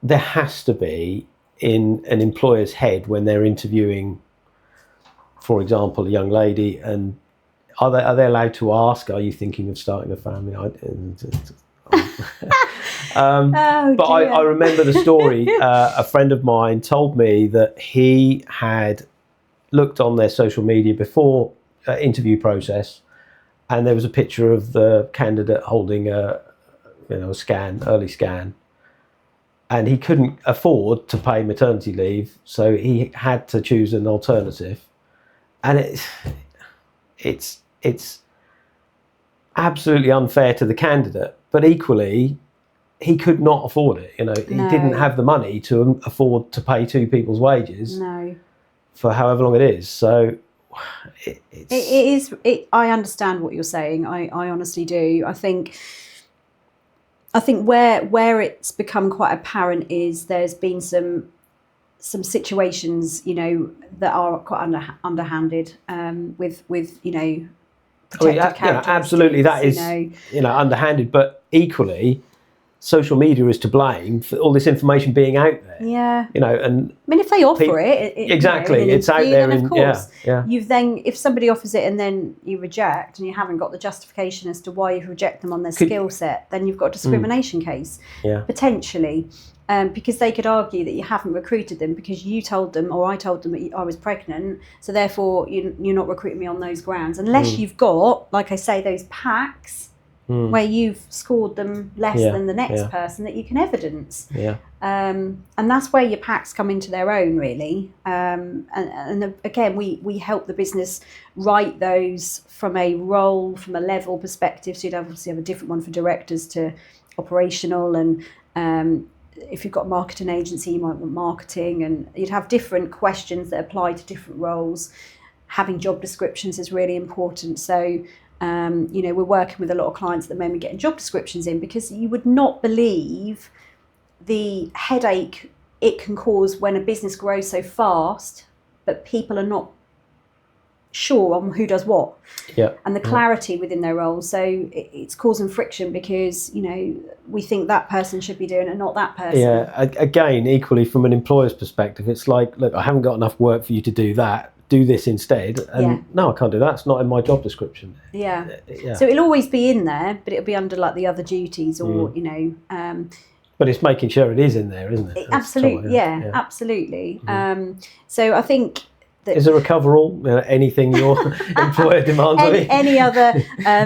there has to be in an employer's head when they're interviewing, for example, a young lady, and are they allowed to ask, are you thinking of starting a family? But I remember the story. A friend of mine told me that he had looked on their social media before interview process, and there was a picture of the candidate holding a early scan, and he couldn't afford to pay maternity leave, so he had to choose an alternative. And it's absolutely unfair to the candidate, but equally he could not afford it. He didn't have the money to afford to pay two people's wages for however long it is. So it is. I understand what you're saying. I honestly do. I think where it's become quite apparent is there's been some situations, that are quite underhanded with protected characteristics. Absolutely, that is underhanded. But equally, social media is to blame for all this information being out there. Yeah. And I mean, if they offer it exactly, it's out there. Then of course, you've then, if somebody offers it and then you reject and you haven't got the justification as to why you reject them on their skill set, then you've got a discrimination case potentially. Because they could argue that you haven't recruited them because you told them, or I told them that I was pregnant, so therefore you're not recruiting me on those grounds. Unless you've got, like I say, those packs where you've scored them less Yeah, than the next yeah. person that you can evidence. Yeah. And that's where your packs come into their own, really. And again, we help the business write those from a role, from a level perspective. So you'd obviously have a different one for directors to operational, and if you've got a marketing agency, you might want marketing, and you'd have different questions that apply to different roles. Having job descriptions is really important. So, we're working with a lot of clients at the moment getting job descriptions in, because you would not believe the headache it can cause when a business grows so fast, but people are not sure on who does what, and the clarity within their roles. So it's causing friction, because we think that person should be doing it and not that person. Yeah. Again, equally from an employer's perspective, it's like, look, I haven't got enough work for you to do that. Do this instead. And no, I can't do that. It's not in my job description. Yeah. So it'll always be in there, but it'll be under like the other duties, or But it's making sure it is in there, isn't it? Absolutely, absolutely. So I think that is there a coverall? Anything your employer demands of you? Any other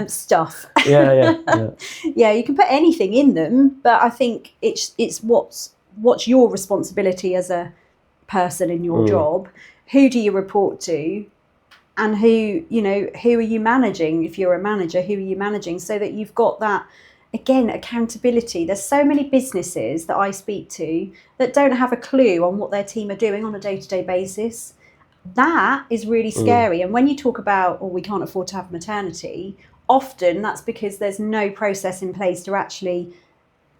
stuff? Yeah. You can put anything in them, but I think it's what's your responsibility as a person in your job. Who do you report to, and who are you managing? If you're a manager, who are you managing? So that you've got that, again, accountability. There's so many businesses that I speak to that don't have a clue on what their team are doing on a day-to-day basis. That is really scary. And when you talk about, we can't afford to have maternity, often that's because there's no process in place to actually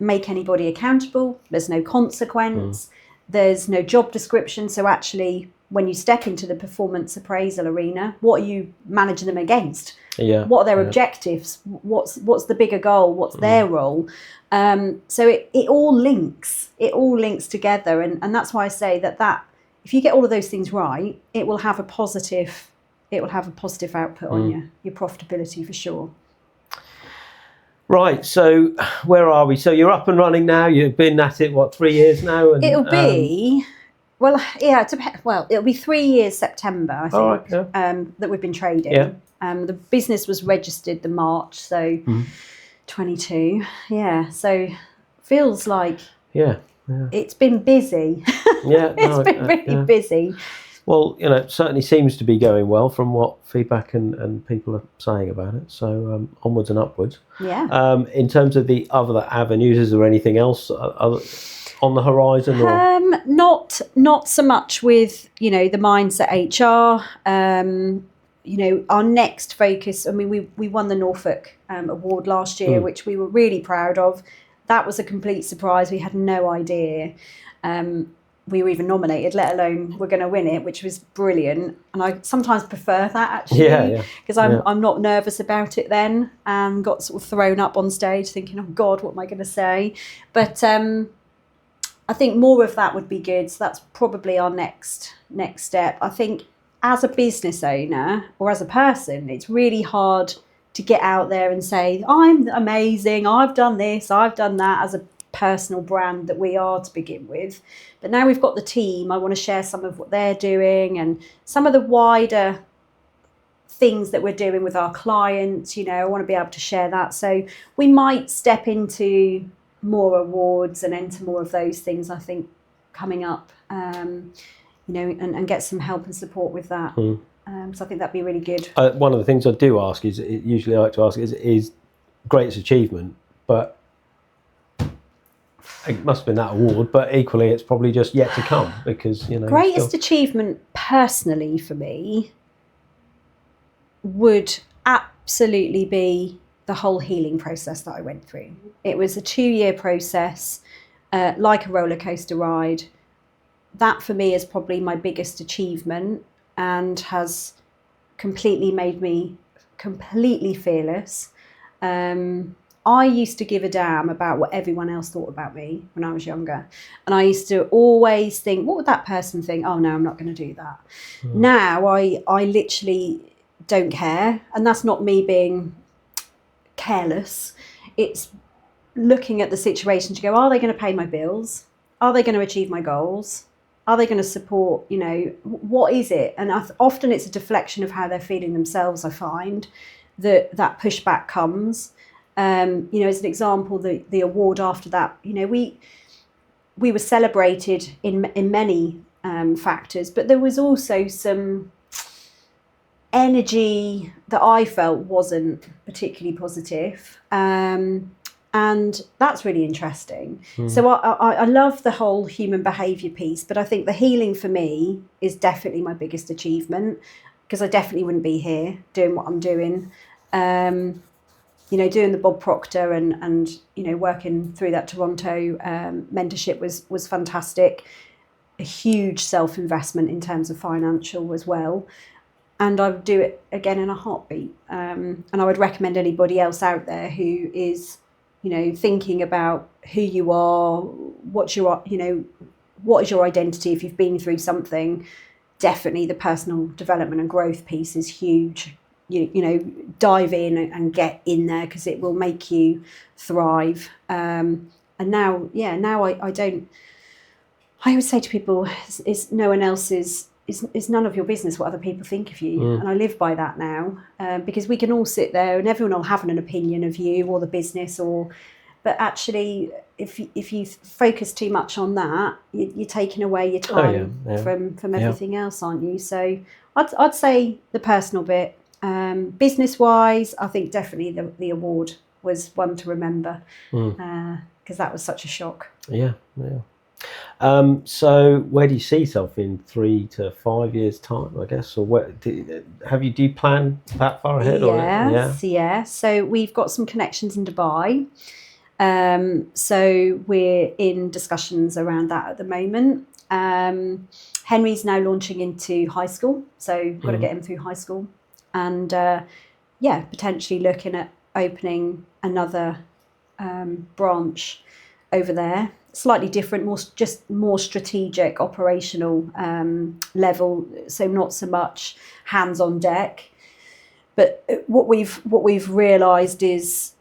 make anybody accountable. There's no consequence. There's no job description. So actually, when you step into the performance appraisal arena, what are you managing them against? What are their objectives? What's the bigger goal? What's their role? So it all links. It all links together, and that's why I say that if you get all of those things right, it will have a positive output on your profitability for sure. Right, so where are we? So you're up and running now. You've been at it 3 years now, and it'll be. It'll be 3 years September, I think, that we've been trading. The business was registered the March, so 22. Yeah, so feels like it's been busy. It's been really busy. Well, it certainly seems to be going well from what feedback and people are saying about it. So onwards and upwards. Yeah. In terms of the other avenues, is there anything else on the horizon? Or? Not so much with the mindset HR. Our next focus. I mean, we won the Norfolk award last year, which we were really proud of. That was a complete surprise. We had no idea. We were even nominated, let alone we're going to win it, which was brilliant. And I sometimes prefer that, actually, because I'm not nervous about it then. Got sort of thrown up on stage thinking, oh God, what am I going to say? But I think more of that would be good. So that's probably our next step. I think as a business owner or as a person, it's really hard to get out there and say, I'm amazing, I've done this, I've done that, as a personal brand that we are to begin with. But now we've got the team, I want to share some of what they're doing and some of the wider things that we're doing with our clients. I want to be able to share that. So we might step into more awards and into more of those things, I think, coming up, and get some help and support with that. So I think that'd be really good. One of the things I do ask is, usually I like to ask is greatest achievement, but it must have been that award, but equally it's probably just yet to come, because greatest achievement personally for me would absolutely be the whole healing process that I went through. It was a 2-year process, like a roller coaster ride. That for me is probably my biggest achievement and has completely made me completely fearless. I used to give a damn about what everyone else thought about me when I was younger. And I used to always think, what would that person think? Oh no, I'm not going to do that. Now I literally don't care. And that's not me being careless. It's looking at the situation to go, are they going to pay my bills? Are they going to achieve my goals? Are they going to support, what is it? And often it's a deflection of how they're feeling themselves, I find, that pushback comes. As an example, the award after that, we were celebrated in many factors, but there was also some energy that I felt wasn't particularly positive. And that's really interesting. So I love the whole human behaviour piece, but I think the healing for me is definitely my biggest achievement, because I definitely wouldn't be here doing what I'm doing. Doing the Bob Proctor and working through that Toronto mentorship was fantastic. A huge self-investment in terms of financial as well. And I would do it again in a heartbeat. And I would recommend anybody else out there who is thinking about who you are, what is your identity if you've been through something. Definitely the personal development and growth piece is huge. Dive in and get in there, because it will make you thrive. And now I don't. I always say to people, it's no one else's. It's none of your business what other people think of you. And I live by that now, because we can all sit there and everyone will have an opinion of you or the business, but actually if you focus too much on that, you're taking away your time from everything else, aren't you? So I'd say the personal bit. Business wise, I think definitely the award was one to remember, because that was such a shock. So where do you see yourself in 3 to 5 years time, I guess, or do you plan that far ahead? Yes. So we've got some connections in Dubai. So we're in discussions around that at the moment. Henry's now launching into high school, so got to get him through high school, and potentially looking at opening another branch over there. Slightly different, more strategic, operational level. So not so much hands on deck. But what we've realised is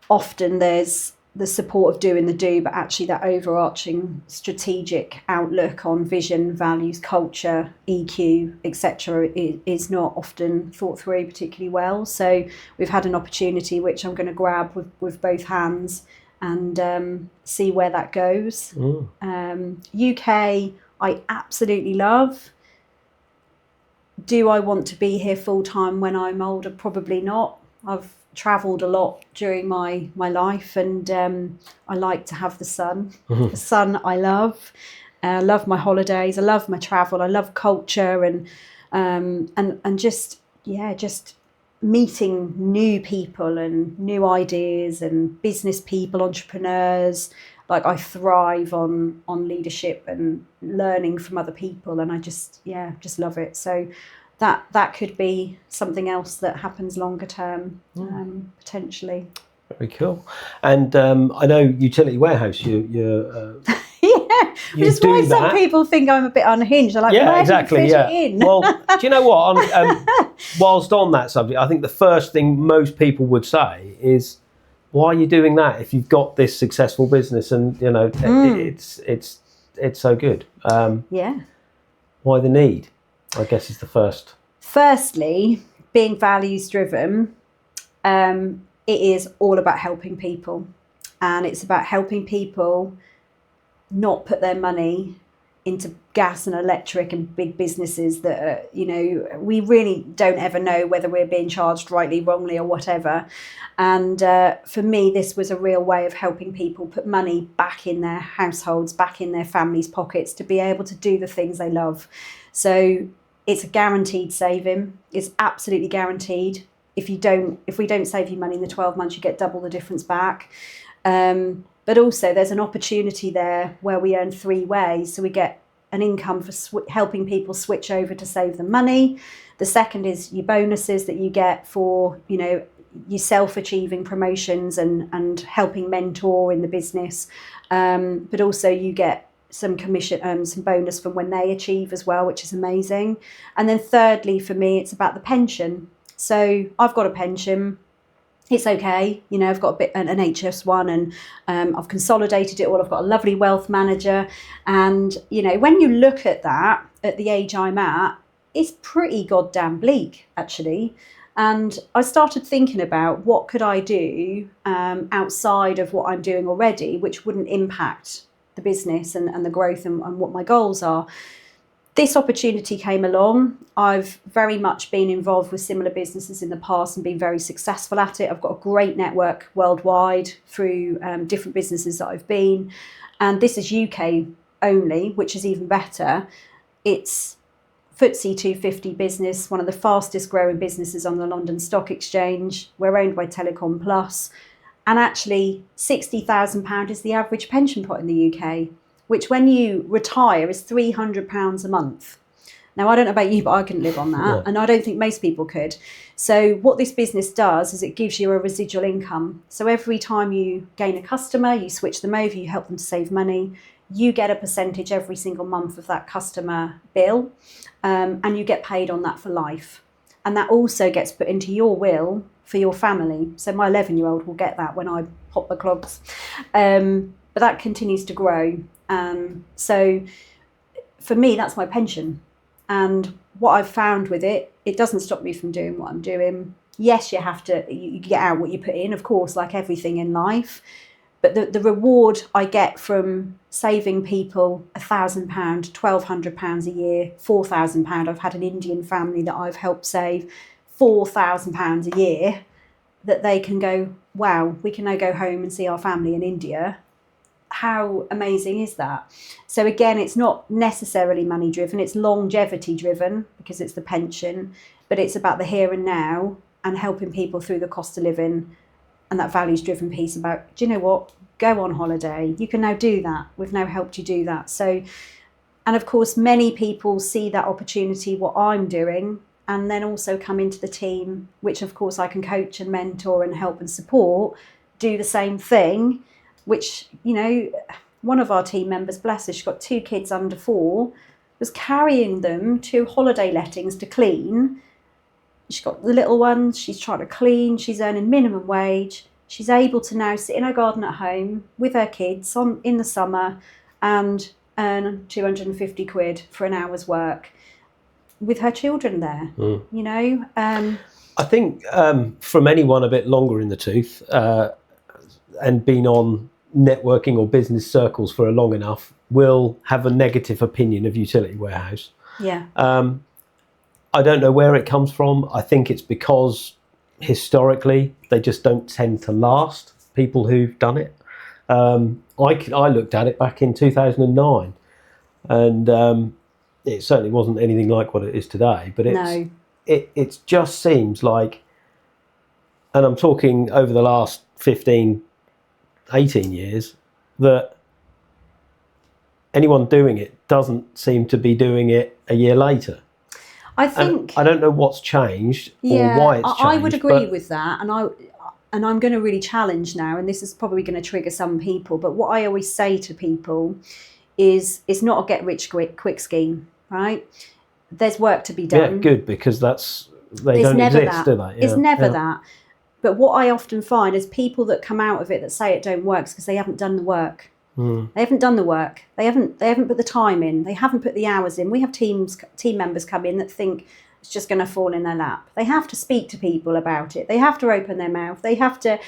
often there's the support of doing the do, but actually that overarching strategic outlook on vision, values, culture, EQ, etc. is not often thought through particularly well. So we've had an opportunity which I'm going to grab with both hands and see where that goes. UK, I absolutely love. Do I want to be here full time when I'm older? Probably not. I've travelled a lot during my life, and I like to have the sun. The sun I love. I love my holidays. I love my travel. I love culture and just meeting new people and new ideas and business people, entrepreneurs. Like, I thrive on leadership and learning from other people, and I just love it. So that could be something else that happens longer term, potentially. Very cool. And I know utility warehouse, you're which is why some people think I'm a bit unhinged. They're like, where do you fit it in? Well, do you know what? Whilst on that subject, I think the first thing most people would say is, why are you doing that if you've got this successful business and it's so good? Why the need, I guess, is the first. Firstly, being values driven, it is all about helping people, and it's about helping people not put their money into gas and electric and big businesses that are, we really don't ever know whether we're being charged rightly, wrongly, or whatever. And for me, this was a real way of helping people put money back in their households, back in their families' pockets, to be able to do the things they love. So it's a guaranteed saving. It's absolutely guaranteed. If we don't save you money in the 12 months, you get double the difference back. But also there's an opportunity there where we earn 3 ways. So we get an income for helping people switch over to save them money. The second is your bonuses that you get for, yourself achieving promotions and helping mentor in the business. But also you get some commission, some bonus from when they achieve as well, which is amazing. And then thirdly, for me, it's about the pension. So I've got a pension. It's okay, I've got an HS1 and I've consolidated it all. I've got a lovely wealth manager. And, when you look at that, at the age I'm at, it's pretty goddamn bleak, actually. And I started thinking about what could I do outside of what I'm doing already, which wouldn't impact the business and the growth and what my goals are. This opportunity came along. I've very much been involved with similar businesses in the past and been very successful at it. I've got a great network worldwide through different businesses that I've been. And this is UK only, which is even better. It's FTSE 250 business, one of the fastest growing businesses on the London Stock Exchange. We're owned by Telecom Plus. And actually, £60,000 is the average pension pot in the UK, which when you retire is £300 a month. Now, I don't know about you, but I couldn't live on that. Yeah. And I don't think most people could. So what this business does is it gives you a residual income. So every time you gain a customer, you switch them over, you help them to save money, you get a percentage every single month of that customer bill, and you get paid on that for life. And that also gets put into your will for your family. So my 11-year-old will get that when I pop the clogs. But that continues to grow. So for me, that's my pension. And what I've found with it, it doesn't stop me from doing what I'm doing. Yes, you get out what you put in, of course, like everything in life. But the reward I get from saving people £1,000, £1,200 a year, £4,000. I've had an Indian family that I've helped save £4,000 a year, that they can go, wow, we can now go home and see our family in India. How amazing is that? So again, it's not necessarily money driven, it's longevity driven because it's the pension, but it's about the here and now and helping people through the cost of living and that values driven piece about, do you know what, go on holiday, you can now do that, we've now helped you do that. So, and of course many people see that opportunity, what I'm doing, and then also come into the team, which of course I can coach and mentor and help and support, do the same thing, which, you know, one of our team members, bless her, she's got 2 kids under 4, was carrying them to holiday lettings to clean. She's got the little ones, she's trying to clean, she's earning minimum wage. She's able to now sit in her garden at home with her kids in the summer and earn 250 quid for an hour's work with her children there, you know. I think from anyone a bit longer in the tooth and been on networking or business circles for long enough will have a negative opinion of Utility Warehouse. Yeah. I don't know where it comes from. I think it's because historically they just don't tend to last, people who've done it. I looked at it back in 2009 and it certainly wasn't anything like what it is today, but it just seems like, and I'm talking over the last 15, 18 years, that anyone doing it doesn't seem to be doing it a year later. I think, and I don't know what's changed or why it's changed. I would agree with that, and I'm going to really challenge now, and this is probably going to trigger some people, but what I always say to people is it's not a get rich quick scheme, right? There's work to be done. Yeah, good, because they don't exist, do they? Yeah. It's never that. But what I often find is people that come out of it that say it don't work because they haven't done the work. They haven't done the work. They haven't put the time in. They haven't put the hours in. We have team members come in that think it's just going to fall in their lap. They have to speak to people about it. They have to open their mouth. They have to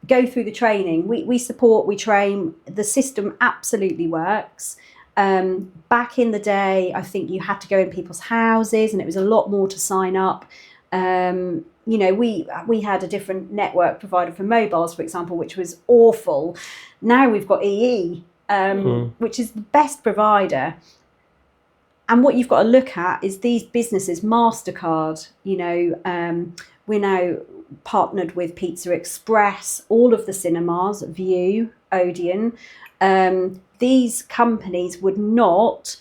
go through the training. We support, we train. The system absolutely works. Back in the day, I think you had to go in people's houses and it was a lot more to sign up. You know, we had a different network provider for mobiles, for example, which was awful. Now we've got EE, which is the best provider. And what you've got to look at is these businesses, MasterCard, you know, we're now partnered with Pizza Express, all of the cinemas, View, Odeon. These companies would not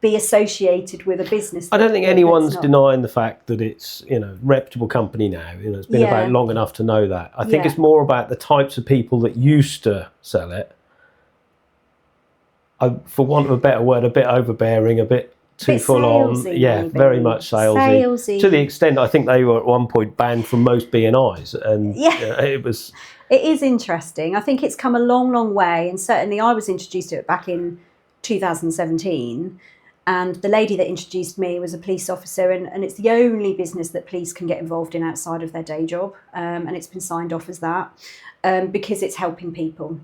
be associated with a business. I don't think anyone's denying the fact that it's, you know, reputable company now. You know, it's been about long enough to know that. I think it's more about the types of people that used to sell it. For want of a better word, a bit overbearing, a bit too full on. Yeah, maybe. Very much salesy. To the extent I think they were at one point banned from most B&Is, and it was. It is interesting. I think it's come a long, long way, and certainly I was introduced to it back in 2017. And the lady that introduced me was a police officer, and it's the only business that police can get involved in outside of their day job, and it's been signed off as that because it's helping people.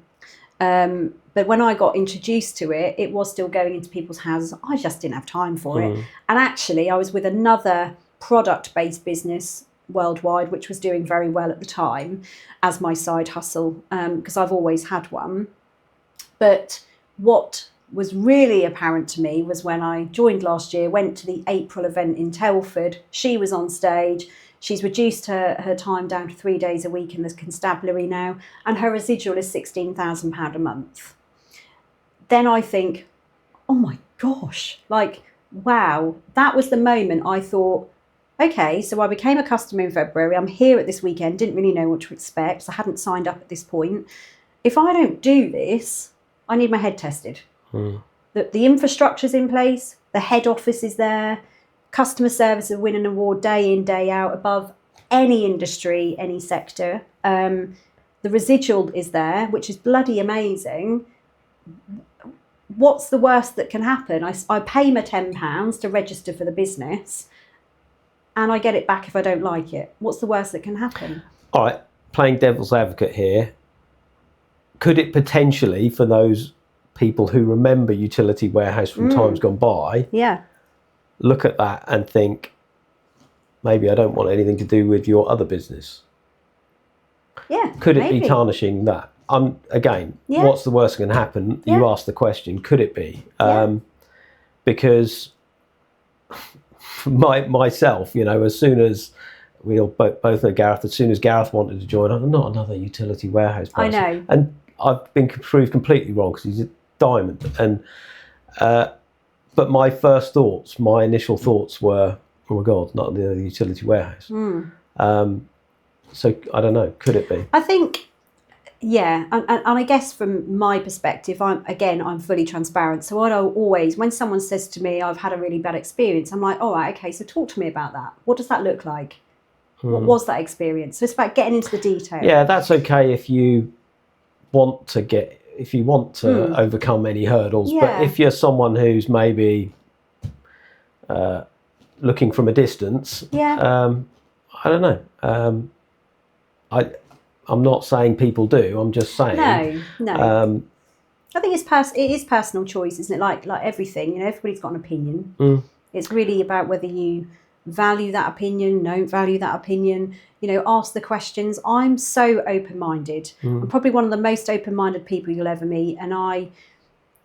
But when I got introduced to it, it was still going into people's houses. I just didn't have time for it. And actually, I was with another product-based business worldwide, which was doing very well at the time as my side hustle, because I've always had one. But what was really apparent to me was when I joined last year, went to the April event in Telford. She was on stage. She's reduced her time down to 3 days a week in the constabulary now, and her residual is £16,000 a month. Then I think, oh my gosh, like, wow, that was the moment I thought, okay, so I became a customer in February. I'm here at this weekend, didn't really know what to expect, so I hadn't signed up at this point. If I don't do this, I need my head tested. The infrastructure's in place, the head office is there, customer service will win an award day in, day out above any industry, any sector. The residual is there, which is bloody amazing. What's the worst that can happen? I pay my £10 to register for the business and I get it back if I don't like it. What's the worst that can happen? All right, playing devil's advocate here, could it potentially, for those people who remember Utility Warehouse from times gone by, look at that and think, maybe I don't want anything to do with your other business? Could it be tarnishing that? Again, what's the worst that can happen? You asked the question, could it be? Because myself, as soon as we all both know Gareth, as soon as Gareth wanted to join, I'm not another Utility Warehouse person. I know. And I've been proved completely wrong because he's a diamond. And but my initial thoughts were, oh my God, not the Utility Warehouse. So I don't know, could it be? I think, and I guess from my perspective, I'm fully transparent. So I always, when someone says to me, I've had a really bad experience, I'm like, all right, okay, so talk to me about that. What does that look like? What was that experience? So it's about getting into the detail. Yeah, that's okay if you want to overcome any hurdles. But if you're someone who's maybe looking from a distance, I don't know. I'm not saying people do. I'm just saying. No. I think it is personal choice, isn't it? Like everything, everybody's got an opinion. It's really about whether you value that opinion, don't value that opinion. Ask the questions. I'm so open-minded. I'm probably one of the most open-minded people you'll ever meet. And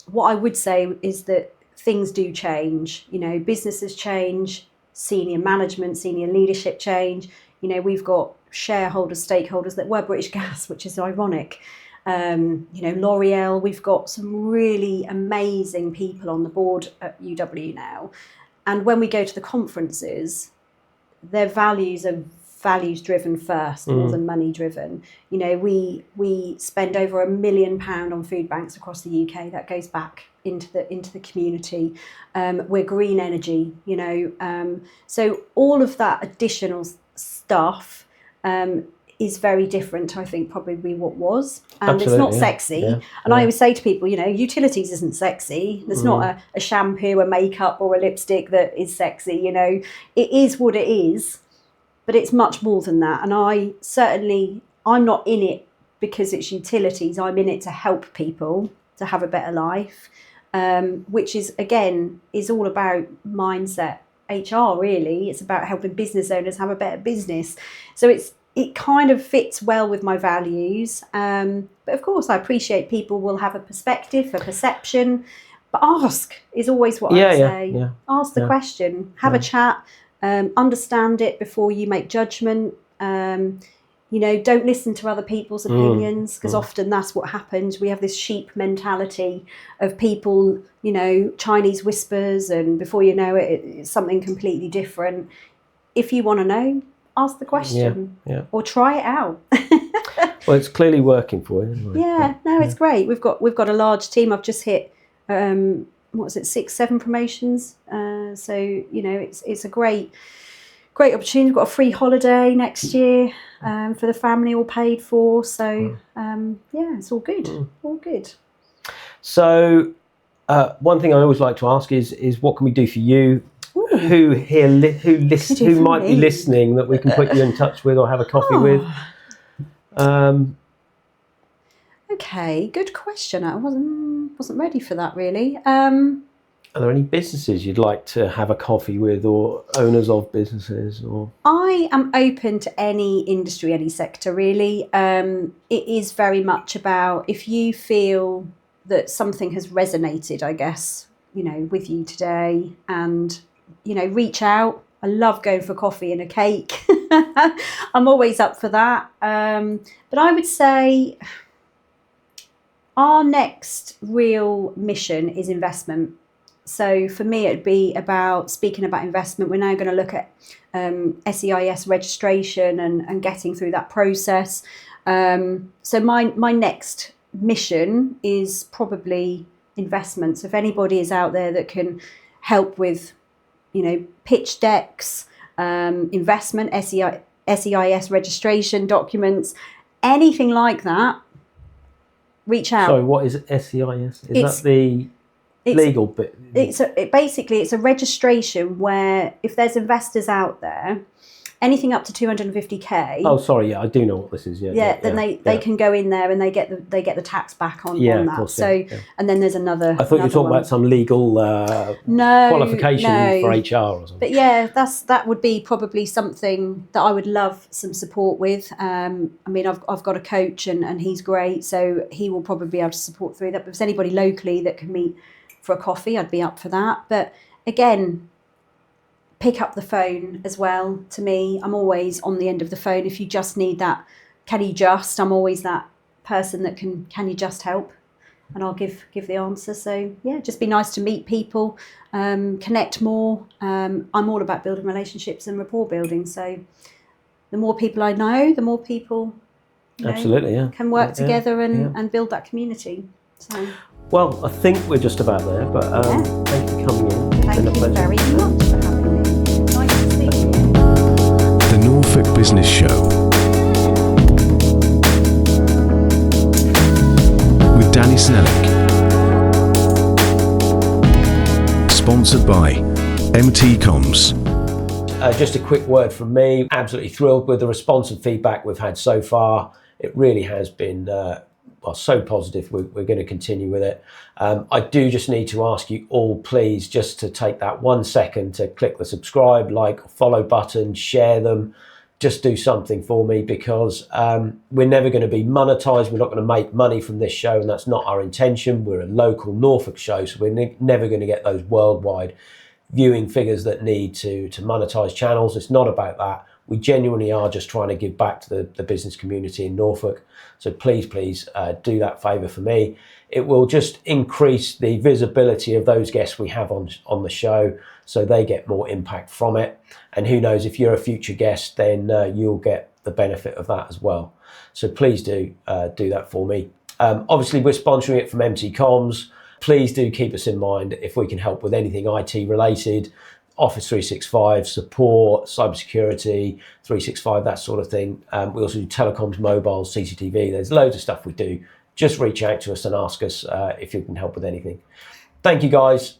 what I would say is that things do change. Businesses change, senior management, senior leadership change. We've got shareholders, stakeholders that were British Gas, which is ironic. L'Oreal, we've got some really amazing people on the board at UW now. And when we go to the conferences, their values are values driven first, more than money driven. We spend over £1 million on food banks across the UK. That goes back into the community. We're green energy, so all of that additional stuff is very different, I think, probably what was. And absolutely, it's not sexy. And I always say to people, utilities isn't sexy. There's not a shampoo, a makeup or a lipstick that is sexy. It is what it is, but it's much more than that. And I'm not in it because it's utilities. I'm in it to help people to have a better life, which is all about mindset. HR, really. It's about helping business owners have a better business. So it kind of fits well with my values. But of course, I appreciate people will have a perspective, a perception. But ask is always what I say. Ask the question, have a chat, understand it before you make judgment. Don't listen to other people's opinions, because often that's what happens. We have this sheep mentality of people, Chinese whispers, and before you know it, it's something completely different. If you want to know, ask the question or try it out. Well, it's clearly working for you. Anyway. It's great. We've got a large team. I've just hit 6-7 promotions. So it's a great opportunity. We've got a free holiday next year for the family, all paid for. So it's all good. All good. So one thing I always like to ask is what can we do for you? Ooh. Who here, who might be me? listening that we can put you in touch with or have a coffee with? Okay, good question. I wasn't ready for that really. Are there any businesses you'd like to have a coffee with, or owners of businesses? Or I am open to any industry, any sector really. It is very much about if you feel that something has resonated, I guess, with you today, and, reach out. I love going for coffee and a cake. I'm always up for that. But I would say our next real mission is investment. So for me, it'd be about speaking about investment. We're now going to look at SEIS registration and getting through that process. So my next mission is probably investments. If anybody is out there that can help with, pitch decks, investment, SEIS registration documents, anything like that, reach out. So what is SEIS? Is that the legal bit? Basically it's a registration where if there's investors out there, anything up to 250k. Oh, sorry, yeah, I do know what this is. Then they can go in there and they get the tax back on that. Of course, and then there's another. I thought you were talking about some legal qualification for HR or something. But yeah, that would be probably something that I would love some support with. I've got a coach and he's great, so he will probably be able to support through that. But if there's anybody locally that can meet for a coffee, I'd be up for that. But again, pick up the phone as well. To me, I'm always on the end of the phone. If you just need that, I'm always that person that can you just help? And I'll give the answer. So yeah, just be nice to meet people, connect more. I'm all about building relationships and rapport building. So the more people I know, the more people absolutely can work together and build that community. So. Well, I think we're just about there, but thank you for coming in. Thank you very much for having me. Nice to see you. The Norfolk Business Show with Danny Snelling. Sponsored by MT Comms. Just a quick word from me. Absolutely thrilled with the response and feedback we've had so far. It really has been so positive. We're going to continue with it. I do just need to ask you all, please, just to take that 1 second to click the subscribe, like, follow button, share them. Just do something for me, because we're never going to be monetized. We're not going to make money from this show, and that's not our intention. We're a local Norfolk show, so we're never going to get those worldwide viewing figures that need to monetize channels. It's not about that. We genuinely are just trying to give back to the business community in Norfolk. So please do that favour for me. It will just increase the visibility of those guests we have on the show, so they get more impact from it. And who knows, if you're a future guest, then you'll get the benefit of that as well. So please do that for me. Obviously, we're sponsoring it from MT Comms. Please do keep us in mind if we can help with anything IT related. Office 365 support, cybersecurity, 365, that sort of thing. We also do telecoms, mobile, CCTV. There's loads of stuff we do. Just reach out to us and ask us if you can help with anything. Thank you, guys.